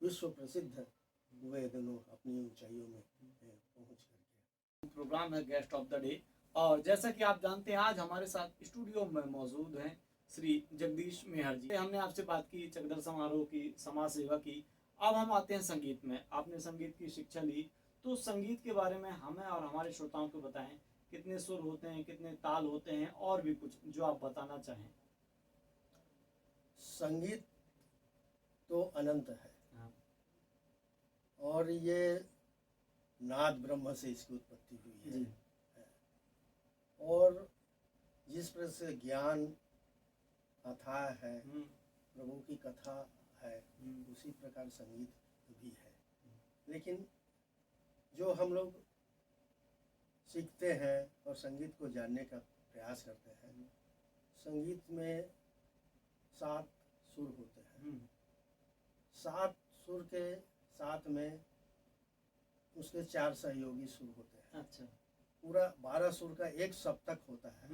विश्व प्रसिद्ध हुए, दोनों अपनी ऊंचाइयों में पहुंच करके। प्रोग्राम है गेस्ट ऑफ द डे, और जैसा कि आप जानते हैं आज हमारे साथ स्टूडियो में मौजूद हैं श्री जगदीश मेहर जी। हमने आपसे बात की चकदर समारोह की, समाज सेवा की। अब हम आते हैं संगीत में। आपने संगीत की शिक्षा ली, तो संगीत के बारे में हमें और हमारे श्रोताओं को बताएं, कितने सुर होते हैं, कितने ताल होते हैं, और भी कुछ जो आप बताना चाहें। संगीत तो अनंत है, और ये नाद ब्रह्म से इसकी उत्पत्ति हुई है। और जिस प्रकार से ज्ञान अथाह है, प्रभु की कथा है, उसी प्रकार संगीत भी है। लेकिन जो हम लोग सीखते हैं और संगीत को जानने का प्रयास करते हैं। संगीत में 7 सुर होते हैं। 7 सुर के साथ में उसके 4 सहयोगी सुर होते हैं। अच्छा। पूरा 12 सुर का एक सप्तक होता है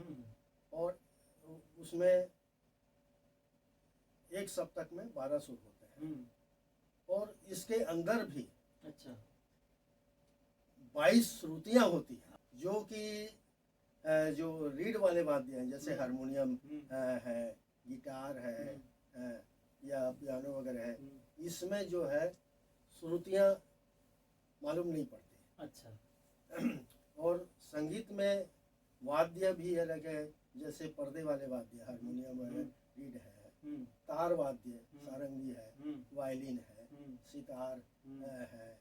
और उसमें एक सप्तक में 12 सुर होते हैं और इसके अंदर भी अच्छा 22 श्रुतियां होती हैं, जो कि जो रीड वाले वाद्य हैं, जैसे हारमोनियम है, गिटार है या पियानो वगैरह है, इसमें जो है श्रुतियां मालूम नहीं पड़ती। अच्छा। और संगीत में वाद्य भी अलग है, जैसे पर्दे वाले वाद्य, हारमोनियम है, रीड है, तार वाद्य, सारंगी है, वायलिन है, सितार है,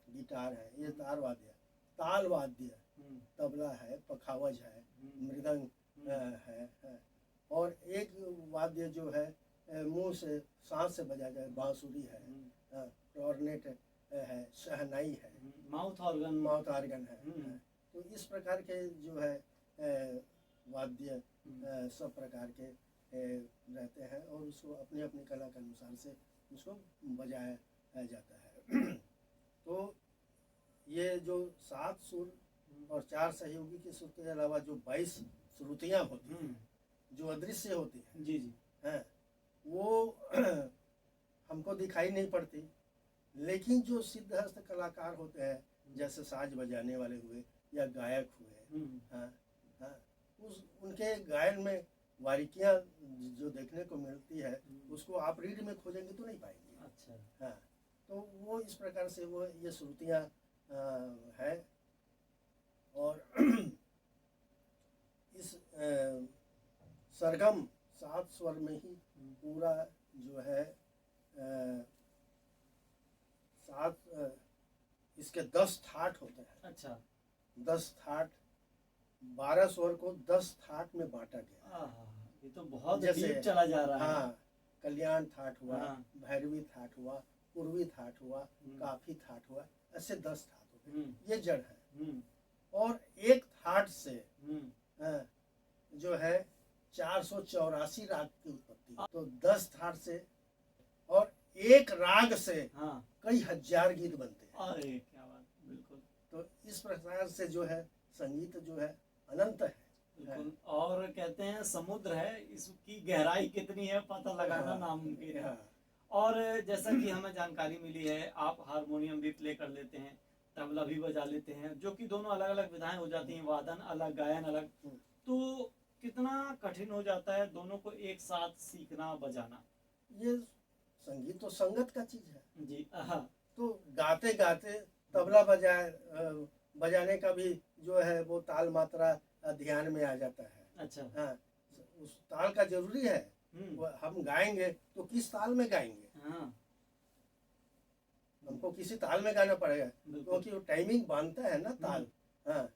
गिटार है, ये तार वाद्य। ताल वाद्य तबला है, पखावज है, मृदंग है और एक वाद्य जो है मुंह से सांस से बजा जाए, बांसुरी है, क्लॉरनेट है, शहनाई है, माउथ ऑर्गन है। तो इस प्रकार के जो है वाद्य सब प्रकार के रहते हैं और उसको अपनी अपनी कला के अनुसार से उसको बजाया जाता है। तो ये जो 7 सुर और 4 सहयोगी के सुर के अलावा जो 22 श्रुतियाँ होती हैं, जो अदृश्य होती हैं, जी जी हैं, वो हमको दिखाई नहीं पड़ती, लेकिन जो सिद्धहस्त कलाकार होते हैं, जैसे साज बजाने वाले हुए या गायक हुए, उनके गायन में बारीकियां जो देखने को मिलती है, उसको आप रीड में खोजेंगे तो नहीं पाएंगे। अच्छा। हाँ, तो वो इस प्रकार से वो ये श्रुतियाँ है और इस सरगम 7 स्वर में ही पूरा जो है 7 इसके 10 ठाट होते हैं। अच्छा। 10 ठाट, 12 स्वर को 10 ठाट में बांटा गया। ये तो बहुत जैसे डीप चला जा रहा है। हाँ, कल्याण ठाट हुआ, हाँ। भैरवी ठाट हुआ, पूर्वी ठाट हुआ, काफी ठाट हुआ, ऐसे 10 ठाट होते हैं। ये जड़ है और एक ठाट से जो है 484 राग की उत्पत्ति। तो 10 ठाट से और एक राग से कई हजार गीत बनते हैं। अरे क्या बात, बिल्कुल। तो इस प्रकार से जो है संगीत जो है अनंत है। बिल्कुल। और कहते हैं समुद्र है, इसकी गहराई कितनी है पता लगाना नामुमकिन है। और जैसा कि हमें जानकारी मिली है, आप हारमोनियम भी प्ले कर लेते हैं, तबला भी बजा लेते हैं, जो कि दोनों अलग अलग विधाएं हो जाती हैं, वादन अलग, गायन अलग। तो कितना कठिन हो जाता है दोनों को एक साथ सीखना, बजाना? ये संगीत तो संगत का चीज है जी। तो गाते गाते तबला बजाने का भी जो है वो ताल मात्रा ध्यान में आ जाता है। अच्छा। हाँ, उस ताल का जरूरी है। हम गाएंगे तो किस ताल में गाएंगे? हमको किसी ताल में गाना पड़ेगा, क्योंकि वो टाइमिंग बांधता है ना ताल। हाँ,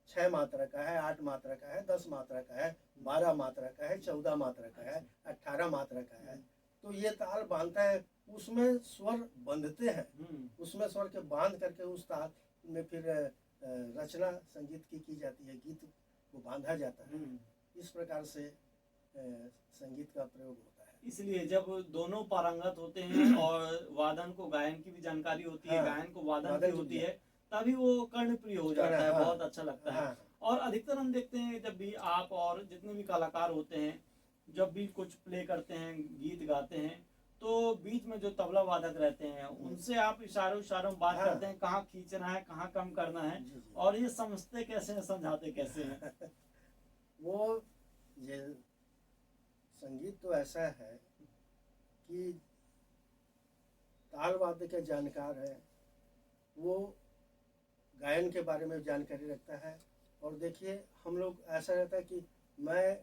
6 मात्रा का है, 8 मात्रा का है, 10 मात्रा का है, 12 मात्रा का है, 14 मात्रा का है, 18 मात्रा का है। तो ये ताल बांधता है, उसमें स्वर बंधते हैं, उसमें स्वर के बांध करके उस ताल में फिर रचना संगीत की जाती है, गीत को बांधा जाता है। इस प्रकार से संगीत का प्रयोग होता है। इसलिए जब दोनों पारंगत होते हैं और वादन को गायन की भी जानकारी होती है, गायन को वादन की होती है, तभी वो कर्णप्रिय हो जाता है। बहुत अच्छा लगता है। और अधिकतर हम देखते हैं जब भी आप और जितने भी कलाकार होते हैं, जब भी कुछ प्ले करते हैं, गीत गाते हैं, तो बीच में जो तबला वादक रहते हैं उनसे आप इशारों बात करते हैं, कहाँ खींचना है, कहाँ कम करना है, और ये समझते कैसे हैं, समझाते कैसे हैं? वो ये संगीत तो ऐसा है कि ताल वाद्य के जानकार है, वो गायन के बारे में जानकारी रखता है। और देखिए, हम लोग ऐसा रहता है कि मैं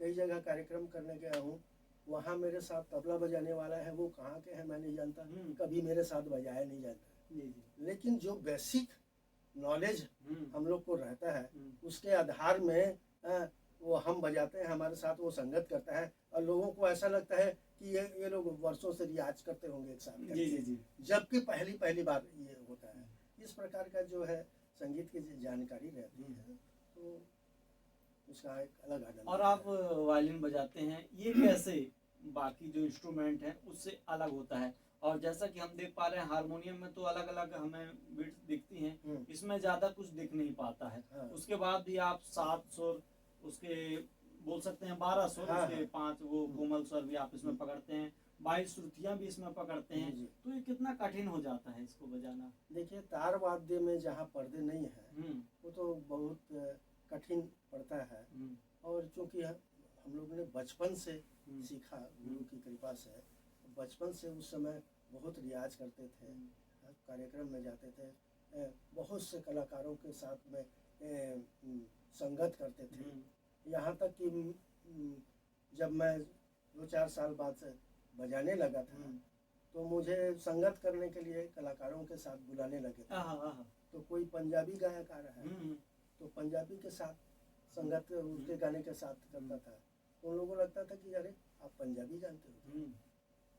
कई जगह कार्यक्रम करने गया हूँ, वहाँ मेरे साथ तबला बजाने वाला है, वो कहाँ के हैं मैं नहीं जानता, कभी मेरे साथ बजाया नहीं जाता। लेकिन जो बेसिक नॉलेज हम लोग को रहता है, उसके आधार में वो हम बजाते हैं, हमारे साथ वो संगत करता है, और लोगों को ऐसा लगता है कि ये लोग वर्षों से रियाज करते होंगे एक साथ। जबकि पहली बार ये होता है। इस प्रकार का जो है संगीत की जानकारी रहती है तो उसका एक अलग आनंद और होता आप है। वायलिन बजाते हैं, ये कैसे बाकी जो इंस्ट्रूमेंट हैं उससे अलग होता है? और जैसा कि हम देख पा रहे हैं हारमोनियम में तो अलग अलग हमें बीट्स दिखती हैं, इसमें ज़्यादा कुछ दिख नहीं पाता है। हाँ उसके बाद भी आप 7 सुर, उसके बोल सकते हैं 12 सुर, हाँ उसके हाँ 5 वो कोमल स्वर भी आप इसमें पकड़ते हैं, 22 श्रुतियाँ भी इसमें पकड़ते जी हैं। जी। तो ये कितना कठिन हो जाता है इसको बजाना? देखिए तार वाद्य में जहाँ पर्दे नहीं है हम्म वो तो बहुत कठिन पड़ता है। हम्म और चूंकि हम लोग ने बचपन से हम्म, सीखा गुरु की कृपा से, बचपन से उस समय बहुत रियाज करते थे, कार्यक्रम में जाते थे, बहुत से कलाकारों के साथ में संगत करते थे। यहाँ तक कि जब मैं 2-4 साल बाद से बजाने लगा था तो मुझे संगत करने के लिए कलाकारों के साथ बुलाने लगे थे। तो कोई पंजाबी गायक आ रहा है तो पंजाबी के साथ संगत उसके गाने के साथ करता था। तो उन लोगों को लगता था कि अरे आप पंजाबी जानते हो,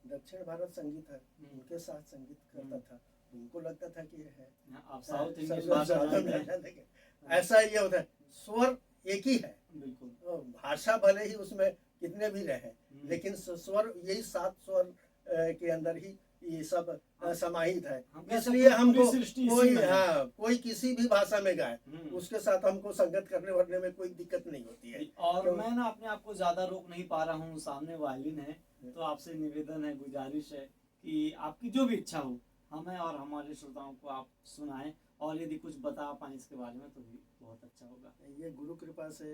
दक्षिण भारत संगीत है उनके साथ संगीत करता था। उनको लगता था कि ये है आप साउथ इंडियन सब भाषा साउथ जानते हैं। इंडियन देखें। ऐसा ये होता है, स्वर एक ही है, बिल्कुल। भाषा भले ही उसमें कितने भी रहे लेकिन स्वर यही 7 स्वर के अंदर ही ये सब समाहित है। इसलिए हमको कोई कोई किसी भी भाषा में गाए उसके साथ हमको संगत करने वरने में कोई दिक्कत नहीं होती है। और मैं ना अपने आप को ज्यादा रोक नहीं पा रहा हूँ, सामने वायलिन है तो आपसे निवेदन है, गुजारिश है कि आपकी जो भी इच्छा हो हमें और हमारे श्रोताओं को आप सुनाएं, और यदि कुछ बता पाए इसके बारे में तो भी बहुत अच्छा होगा। ये गुरु कृपा से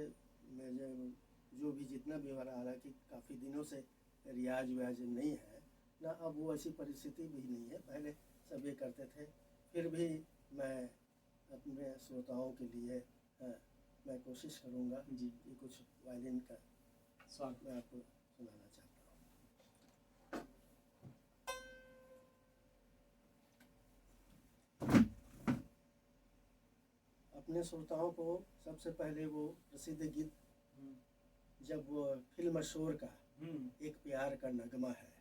मुझे जो भी जितना भी हो रहा, हालांकि काफ़ी दिनों से रियाज व्याज नहीं है ना, अब वो ऐसी परिस्थिति भी नहीं है, पहले सब ये करते थे। फिर भी मैं अपने श्रोताओं के लिए मैं कोशिश करूँगा जी कि कुछ वायलिन का स्वागत मैं आपको सुनाना चाहता हूँ। अपने श्रोताओं को सबसे पहले वो प्रसिद्ध गीत, जब वो फिल्म शोर का एक प्यार का नगमा है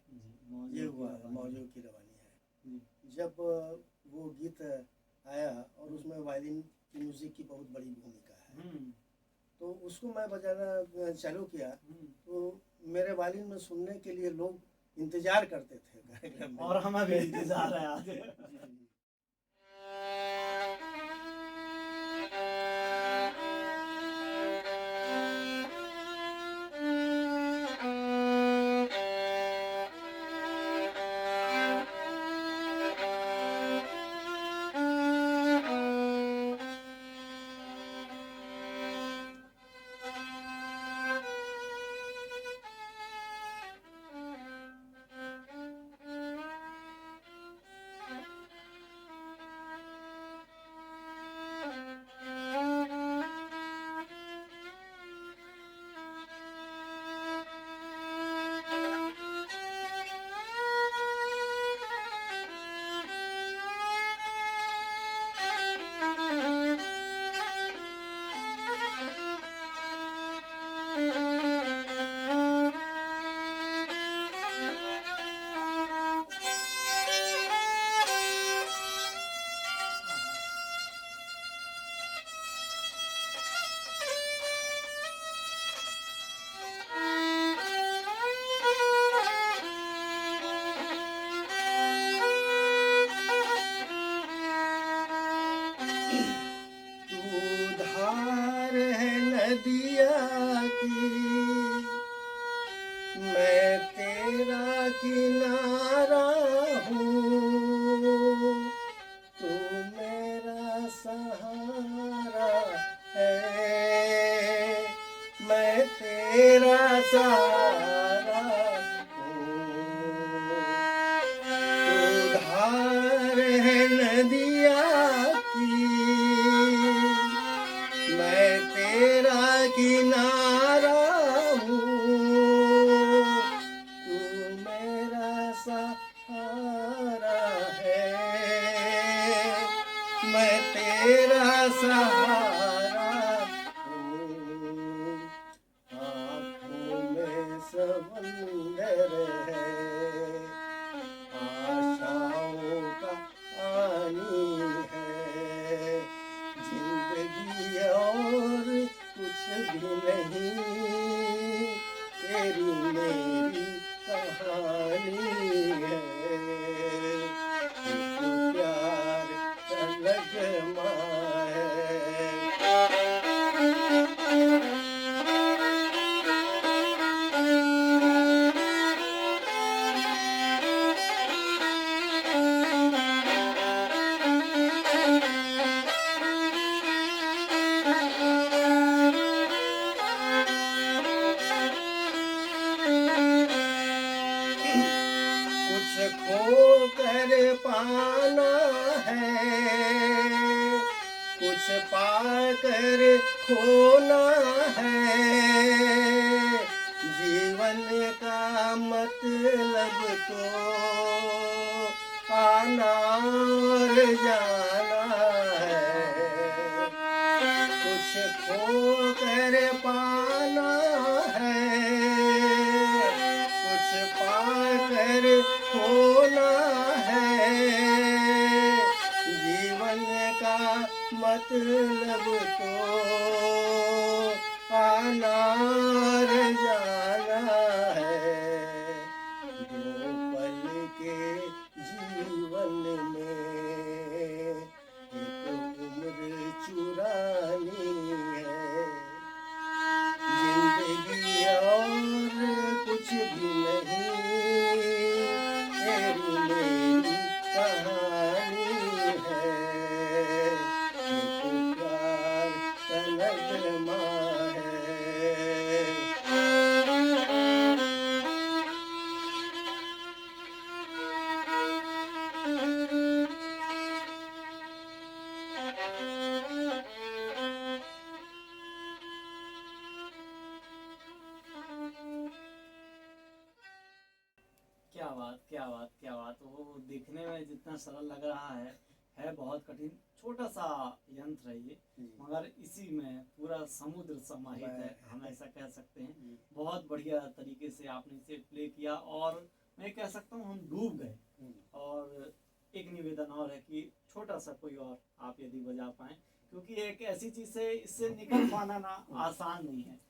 ये हुआ मौजों की रवानी है, जब वो गीत आया और उसमें वायलिन की म्यूजिक की बहुत बड़ी भूमिका है तो उसको मैं बजाना चालू किया तो मेरे वायलिन में सुनने के लिए लोग इंतजार करते थे कार्यक्रम में। और हमें भी इंतजार है आज। नदिया की मैं तेरा किनारा हूँ, तू मेरा सहारा है, मैं तेरा सहारा हूँ। तू धार है नदिया की मैं तेरा किनारा हूँ, तू मेरा सहारा है, मैं तेरा सहारा हूँ। आँखों में समंदर है, आशाओं का पानी है, कुछ खो कर पाना है, कुछ पाकर खोना है, जीवन का मतलब तो आना और जाना है। कुछ खो कर पाना है, कुछ पाकर खोना है, जीवन का मतलब तो आना और जाना है। दो पल के जीवन में एक उम्र चुरानी है, जिंदगी और कुछ भी नहीं, तेरी मेरी कहानी है, एक प्यार का नगमा है। क्या बात, क्या बात, क्या बात। वो दिखने में जितना सरल लग रहा है बहुत कठिन। छोटा सा यंत्र है ये, मगर इसी में पूरा समुद्र समाहित है, हम ऐसा कह सकते हैं। बहुत बढ़िया तरीके से आपने इसे प्ले किया और मैं कह सकता हूँ हम डूब गए। और एक निवेदन और है कि छोटा सा कोई और आप यदि बजा पाएं, क्योंकि एक ऐसी चीज से इससे निकल पाना ना आसान नहीं है।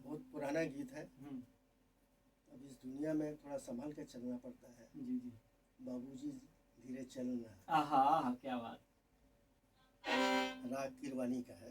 बहुत पुराना गीत है, अब इस दुनिया में थोड़ा संभल के चलना पड़ता है। जी जी। बाबूजी धीरे चलना, आहा आहा, क्या बात। राग किरवानी का है।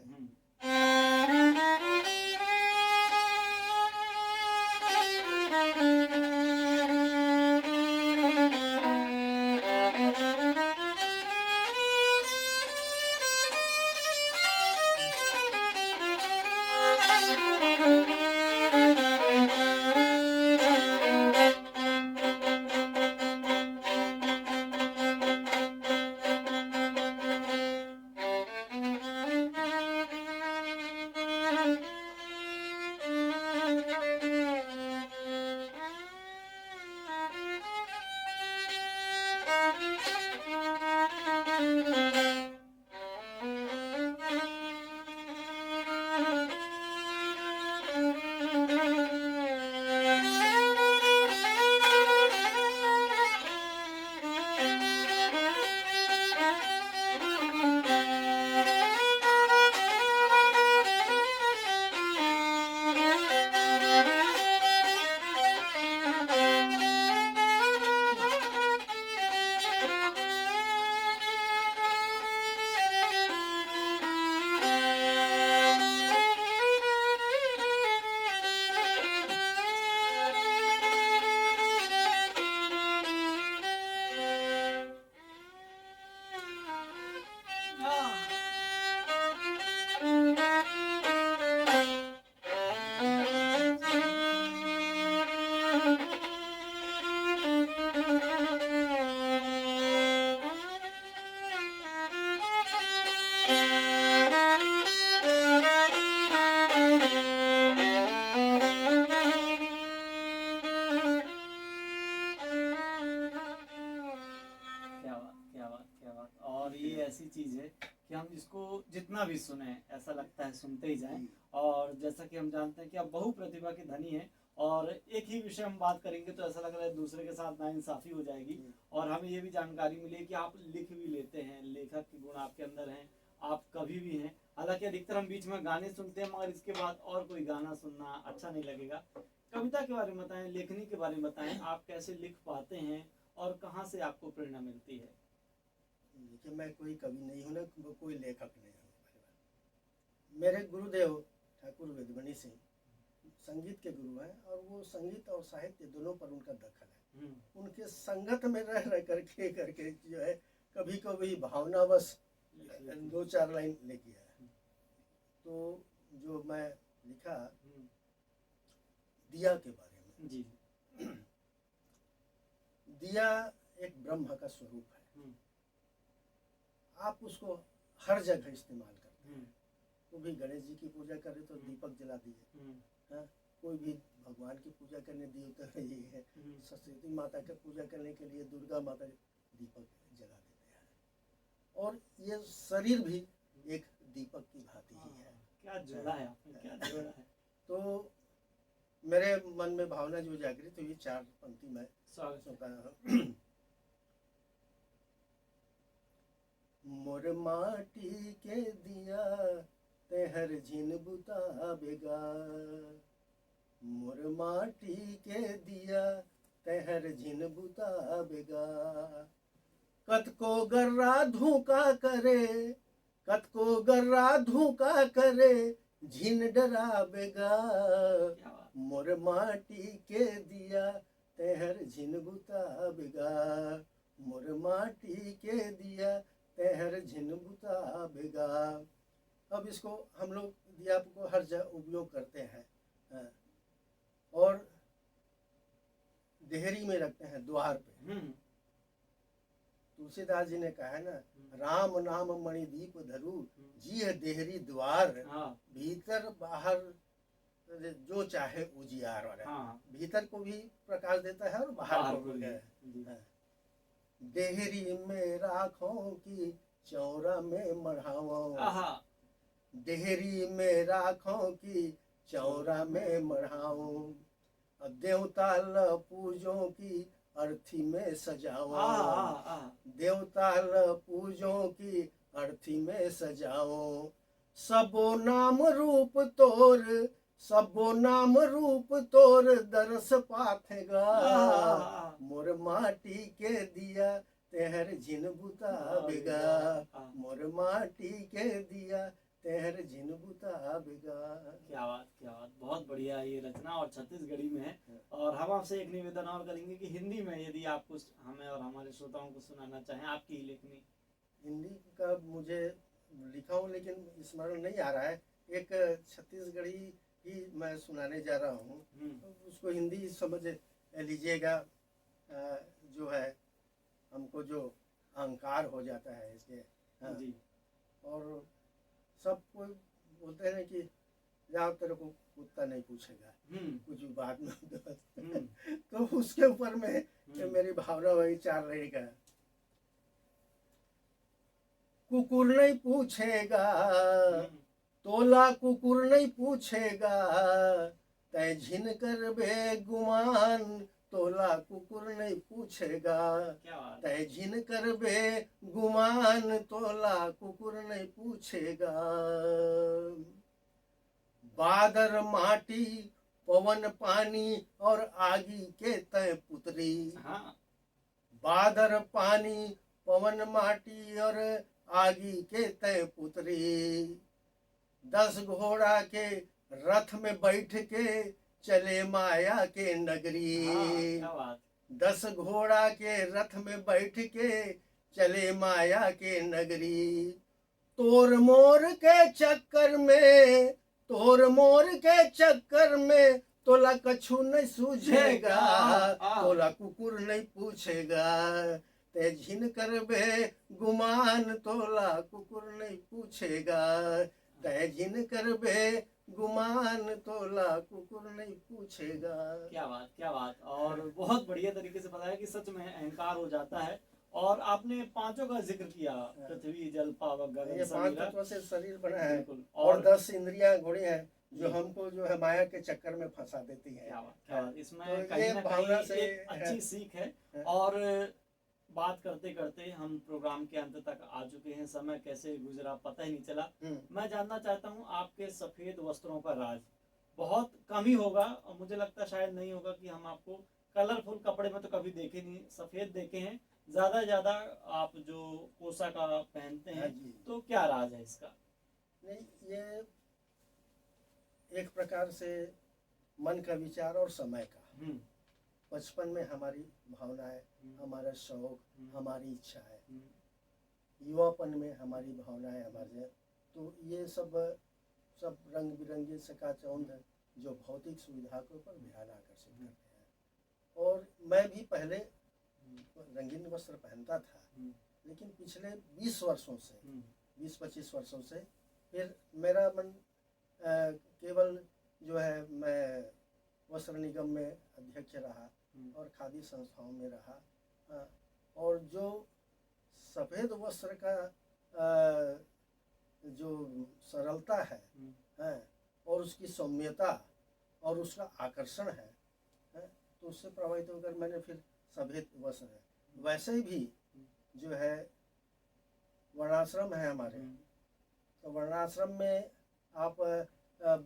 ऐसी चीज है कि हम इसको जितना भी सुने ऐसा लगता है सुनते ही जाएं। और जैसा कि हम जानते हैं कि आप बहु प्रतिभा के धनी हैं और एक ही विषय हम बात करेंगे तो ऐसा लग रहा है दूसरे के साथ नाइंसाफी हो जाएगी। और हमें ये भी जानकारी मिली कि आप लिख भी लेते हैं, लेखक के गुण आपके अंदर हैं, आप कवि भी हैं। हालांकि अधिकतर हम बीच में गाने सुनते हैं, मगर इसके बाद और कोई गाना सुनना अच्छा नहीं लगेगा। कविता के बारे में बताएं, लेखनी के बारे में बताएं, आप कैसे लिख पाते हैं और कहाँ से आपको प्रेरणा मिलती है? देखिए, मैं कोई कवि नहीं हूँ ना, कोई लेखक नहीं हूँ। मेरे गुरुदेव ठाकुर वेदमणि सिंह संगीत के गुरु हैं और वो संगीत और साहित्य दोनों पर उनका दखल है। उनके संगत में रह करके जो है कभी कभी भावनावश दो चार लाइन लिखी है। तो जो मैं लिखा दिया के बारे में। जी। दिया एक ब्रह्म का स्वरूप है। आप उसको हर जगह इस्तेमाल करते हैं। वो भी गणेश जी की पूजा करे तो दीपक जला दिए, हाँ, कोई भी भगवान की पूजा करने दिए तो ये है, सरस्वती माता की पूजा करने के लिए दुर्गा माता दीपक जला देते हैं। और ये शरीर भी एक दीपक की भांति ही है। क्या जोड़ा है आपने, क्या जोड़ा है। तो मेरे मन में भावना जो जागृत हुई, चार पंक्ति में सुनता। मोर माटी के दिया तेहर झिन बुता बेगा, मोर माटी के दिया तेहर झिन बुता बेगा। कतको गर्रा धूका करे, कतको गर्रा धूका करे, झिन डरा बेगा। मोर माटी के दिया तेहर झिन बुता बेगा, मोर माटी के दिया तेहर झिन बुता बेगा। अब इसको हम लोग दिया को हर जगह उपयोग करते हैं और देहरी में रखते हैं, द्वार पे। तुलसीदास जी ने कहा है ना, राम नाम मणिदीप धरू, जी देहरी द्वार, भीतर बाहर जो चाहे उजियार वाला। भीतर को भी प्रकाश देता है और बाहर को भी। देहरी में राखों की चौरा में मढ़ाओ, देहरी में राखों की चौरा में मढ़ाओ। देवता ल पूजों की अर्थी में सजाओ, देवता ल पूजों की अर्थी में सजाओ। सबो नाम रूप तोर, सबो नाम रूप तोर दरस पाथेगा। मोर माटी के दिया तेहर झिन बुता बेगा, मोर माटी के दिया तेहर झिन बुता बेगा। क्या बात, क्या बात, बहुत बढ़िया ये रचना और छत्तीसगढ़ी में है। और हम आपसे एक निवेदन और करेंगे कि हिंदी में यदि आप कुछ हमें और हमारे श्रोताओं को सुनाना चाहें, आपकी ही लेखनी। हिंदी का मुझे लिखा हूँ लेकिन स्मरण नहीं आ रहा है। एक छत्तीसगढ़ी ही मैं सुनाने जा रहा हूँ, तो उसको हिंदी समझ लीजिएगा। जो है हमको जो अहंकार हो जाता है इसके, हाँ। जी। और सब कोई बोलते हैं कि जाओ तेरे को कुत्ता नहीं पूछेगा कुछ बात में। तो उसके ऊपर में मेरी भावना वही चार रहेगा। कुकुर नहीं पूछेगा तोला, कुकुर नहीं पूछेगा, तय झिन कर बे गुमान, तोला कुकुर नहीं पूछेगा, तय झिन कर बे गुमान, तोला कुकुर नहीं पूछेगा। बादर माटी पवन पानी और आगी के तय पुत्री, बादर पानी पवन माटी और आगी के तय पुत्री। 10 घोड़ा के रथ में बैठ के चले माया के नगरी, 10 घोड़ा के रथ में बैठ के चले माया के नगरी। तोर मोर के चक्कर में, तोर मोर के चक्कर में, तोला कछु नहीं सूझेगा, तोला कुकुर नहीं पूछेगा, ते झिन कर बे गुमान, तोला कुकुर नहीं पूछेगा, ते झिन कर बे गुमान, तोला कुकुर नहीं पूछेगा। क्या बात, क्या बात। और बहुत बढ़िया तरीके से बताया कि सच में अहंकार हो जाता है। और आपने पांचों का जिक्र किया, पृथ्वी जल पावक गगन, ये 5 तत्वों से शरीर बना है और 10 इंद्रियां घोड़ी हैं जो हमको जो है माया के चक्कर में फंसा देती है। क्या बात, क्या बात। इसमें तो कहीं ना कहीं एक अच्छी सीख है। और बात करते करते हम प्रोग्राम के अंत तक आ चुके हैं। समय कैसे गुजरा पता ही नहीं चला। मैं जानना चाहता हूँ आपके सफेद वस्त्रों का राज। बहुत कम ही होगा और मुझे लगता शायद नहीं होगा कि हम आपको कलरफुल कपड़े में तो कभी देखे नहीं, सफेद देखे हैं। ज्यादा आप जो पोशाक पहनते हैं, तो क्या राज है इसका? नहीं, ये एक प्रकार से मन का विचार और समय का। बचपन में हमारी भावना है, हमारा शौक, हमारी इच्छा है। युवापन में हमारी भावनाएं हमारे, तो ये सब रंग बिरंगे चकाचौंध जो भौतिक सुविधा के ऊपर ध्यान आकर्षित करते हैं। और मैं भी पहले रंगीन वस्त्र पहनता था, लेकिन पिछले 20 वर्षों से 20-25 वर्षों से फिर मेरा मन केवल जो है, मैं वस्त्र निगम में अध्यक्ष रहा और खादी संस्थाओं में रहा, और जो सफ़ेद वस्त्र का जो सरलता है, और उसकी सौम्यता और उसका आकर्षण है, तो उससे प्रभावित होकर मैंने फिर सफ़ेद वस्त्र है। वैसे भी जो है वर्णाश्रम है हमारे, तो वर्णाश्रम में आप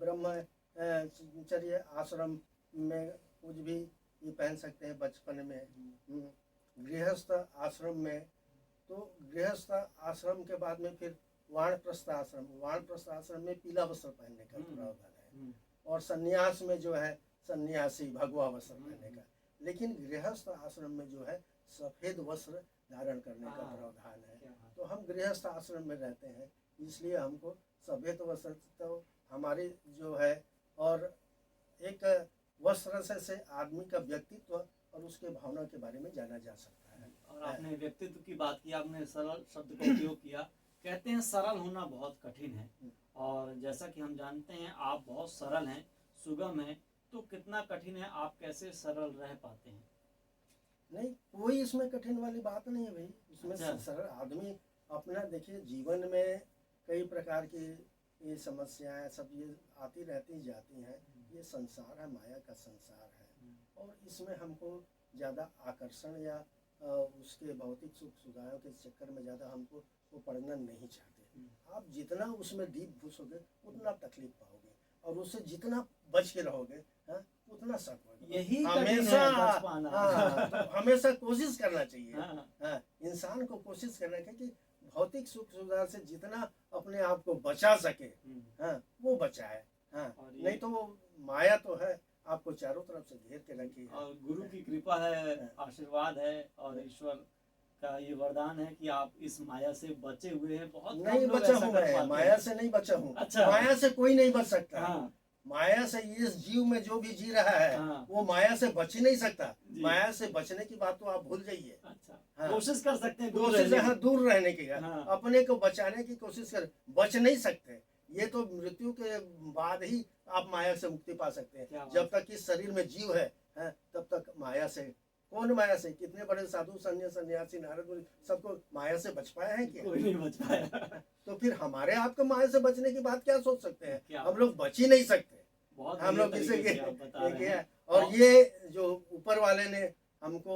ब्रह्मचर्य आश्रम में कुछ भी ये पहन सकते हैं बचपन में। गृहस्थ आश्रम में, तो गृहस्थ आश्रम के बाद में फिर वानप्रस्थ आश्रम में पीला वस्त्र पहनने का प्रावधान है, और संन्यास में जो है सन्यासी भगवा वस्त्र पहनने का। लेकिन गृहस्थ आश्रम में जो है सफ़ेद वस्त्र धारण करने का प्रावधान है। तो हम गृहस्थ आश्रम में रहते हैं, इसलिए हमको सफ़ेद वस्त्र तो हमारे जो है, और एक वस्त्र से आदमी का व्यक्तित्व और उसके भावना के बारे में जाना जा सकता है। और आपने व्यक्तित्व की बात की, आपने सरल शब्द का उपयोग किया। कहते हैं सरल होना बहुत कठिन है, और जैसा कि हम जानते हैं आप बहुत सरल हैं, सुगम हैं, तो कितना कठिन है, आप कैसे सरल रह पाते हैं? नहीं, कोई इसमें कठिन वाली बात नहीं है भाई। इसमें अच्छा। सरल आदमी अपना, देखिए जीवन में कई प्रकार की ये समस्याएं सब ये आती रहती जाती हैं। ये संसार है, माया का संसार है, और इसमें हमको ज़्यादा आकर्षण या उसके भौतिक सुख सुविधाओं के चक्कर में ज़्यादा हमको वो पढ़ना नहीं चाहते। आप जितना उसमें डीप घुसोगे उतना तकलीफ पाओगे, और उससे जितना बच के रहोगे उतना सफल। यही हमेशा तो हमेशा कोशिश करना चाहिए। इंसान को कोशिश करना चाहिए कि भौतिक सुख सुविधा से जितना अपने आप को बचा सके वो बचाए। नहीं तो वो माया तो है, आपको चारों तरफ से घेर के रखी है, और गुरु की कृपा है, आशीर्वाद है, और ईश्वर का ये वरदान है कि आप इस माया से बचे हुए हैं। बहुत नहीं बचा हूँ मैं, माया से नहीं बचा हूँ। अच्छा। माया से कोई नहीं बच सकता। माया से इस जीव में जो भी जी रहा है वो माया से बच ही नहीं सकता। माया से बचने की बात तो आप भूल जाइए। अच्छा। कोशिश कर सकते हैं दूर रहने की, अपने को बचाने की कोशिश कर, बच नहीं सकते। ये तो मृत्यु के बाद ही आप माया से मुक्ति पा सकते हैं। जब तक इस शरीर में जीव है तब तक माया से, कौन माया से, कितने बड़े साधु सन्यासी नारद सबको माया से बच पाया है क्या? कोई नहीं बच पाया। तो फिर हमारे आपको माया से बचने की बात क्या सोच सकते हैं? हम लोग बच ही नहीं सकते। हम लोग इसे, और ये जो ऊपर वाले ने हमको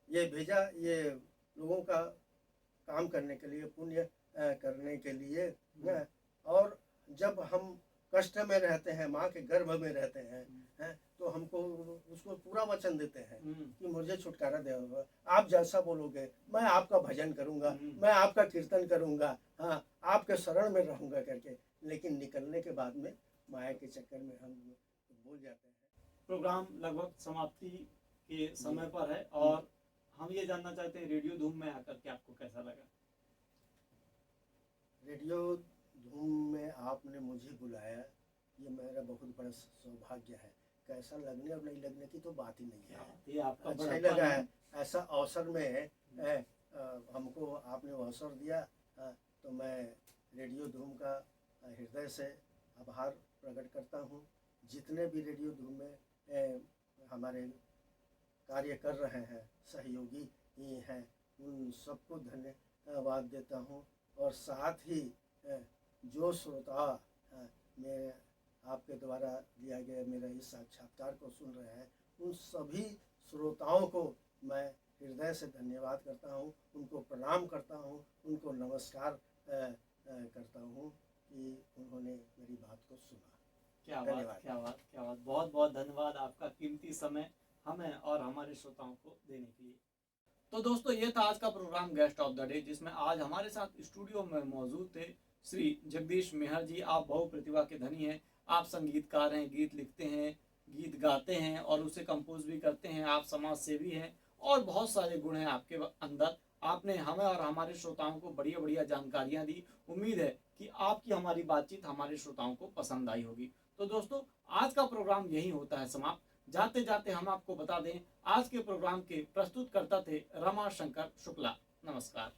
ये भेजा, ये लोगों का काम करने के लिए, पुण्य करने के लिए, और जब हम कष्ट में रहते हैं, माँ के गर्भ में रहते हैं, तो हमको उसको पूरा वचन देते हैं कि मुझे छुटकारा देगा, आप जैसा बोलोगे मैं आपका भजन करूंगा, मैं आपका कीर्तन करूंगा, आपके शरण में रहूंगा करके। लेकिन निकलने के बाद में माया के चक्कर में हम भूल जाते हैं। प्रोग्राम लगभग समाप्ति के समय पर है, और हम ये जानना चाहते हैं रेडियो धूम में आकर के आपको कैसा लगा? रेडियो धूम में आपने मुझे बुलाया, ये मेरा बहुत बड़ा सौभाग्य है। कैसा लगने और नहीं लगने की तो बात ही नहीं है, ये आपका अच्छा लगा है। ऐसा अवसर में हमको आपने अवसर दिया, तो मैं रेडियो धूम का हृदय से आभार प्रकट करता हूँ। जितने भी रेडियो धूम में हमारे कार्य कर रहे हैं, सहयोगी ही हैं, उन सबको धन्यवाद देता हूँ। और साथ ही जो श्रोता मैं आपके द्वारा दिया गया मेरा इस साक्षात्कार को सुन रहे हैं, उन सभी श्रोताओं को मैं हृदय से धन्यवाद करता हूँ, उनको प्रणाम करता हूँ, उनको नमस्कार करता हूँ कि उन्होंने मेरी बात को सुना। क्या बात, क्या बात, क्या बात। बहुत बहुत धन्यवाद आपका कीमती समय हमें और हमारे श्रोताओं को देने के लिए। तो दोस्तों, ये था आज का program guest of the day, जिसमें आज हमारे साथ स्टूडियो में मौजूद थे श्री जगदीश मेहर जी। आप बहु प्रतिभा के धनी हैं, आप संगीतकार हैं, गीत लिखते हैं, गीत गाते हैं और उसे कंपोज भी करते हैं, आप समाज सेवी हैं, और बहुत सारे गुण हैं आपके अंदर। आपने हमें और हमारे श्रोताओं को बढ़िया बढ़िया जानकारियां दी। उम्मीद है कि आपकी हमारी बातचीत हमारे श्रोताओं को पसंद आई होगी। तो दोस्तों, आज का प्रोग्राम यही होता है समाप्त। जाते जाते हम आपको बता दें, आज के प्रोग्राम के प्रस्तुतकर्ता थे रमा शंकर शुक्ला। नमस्कार।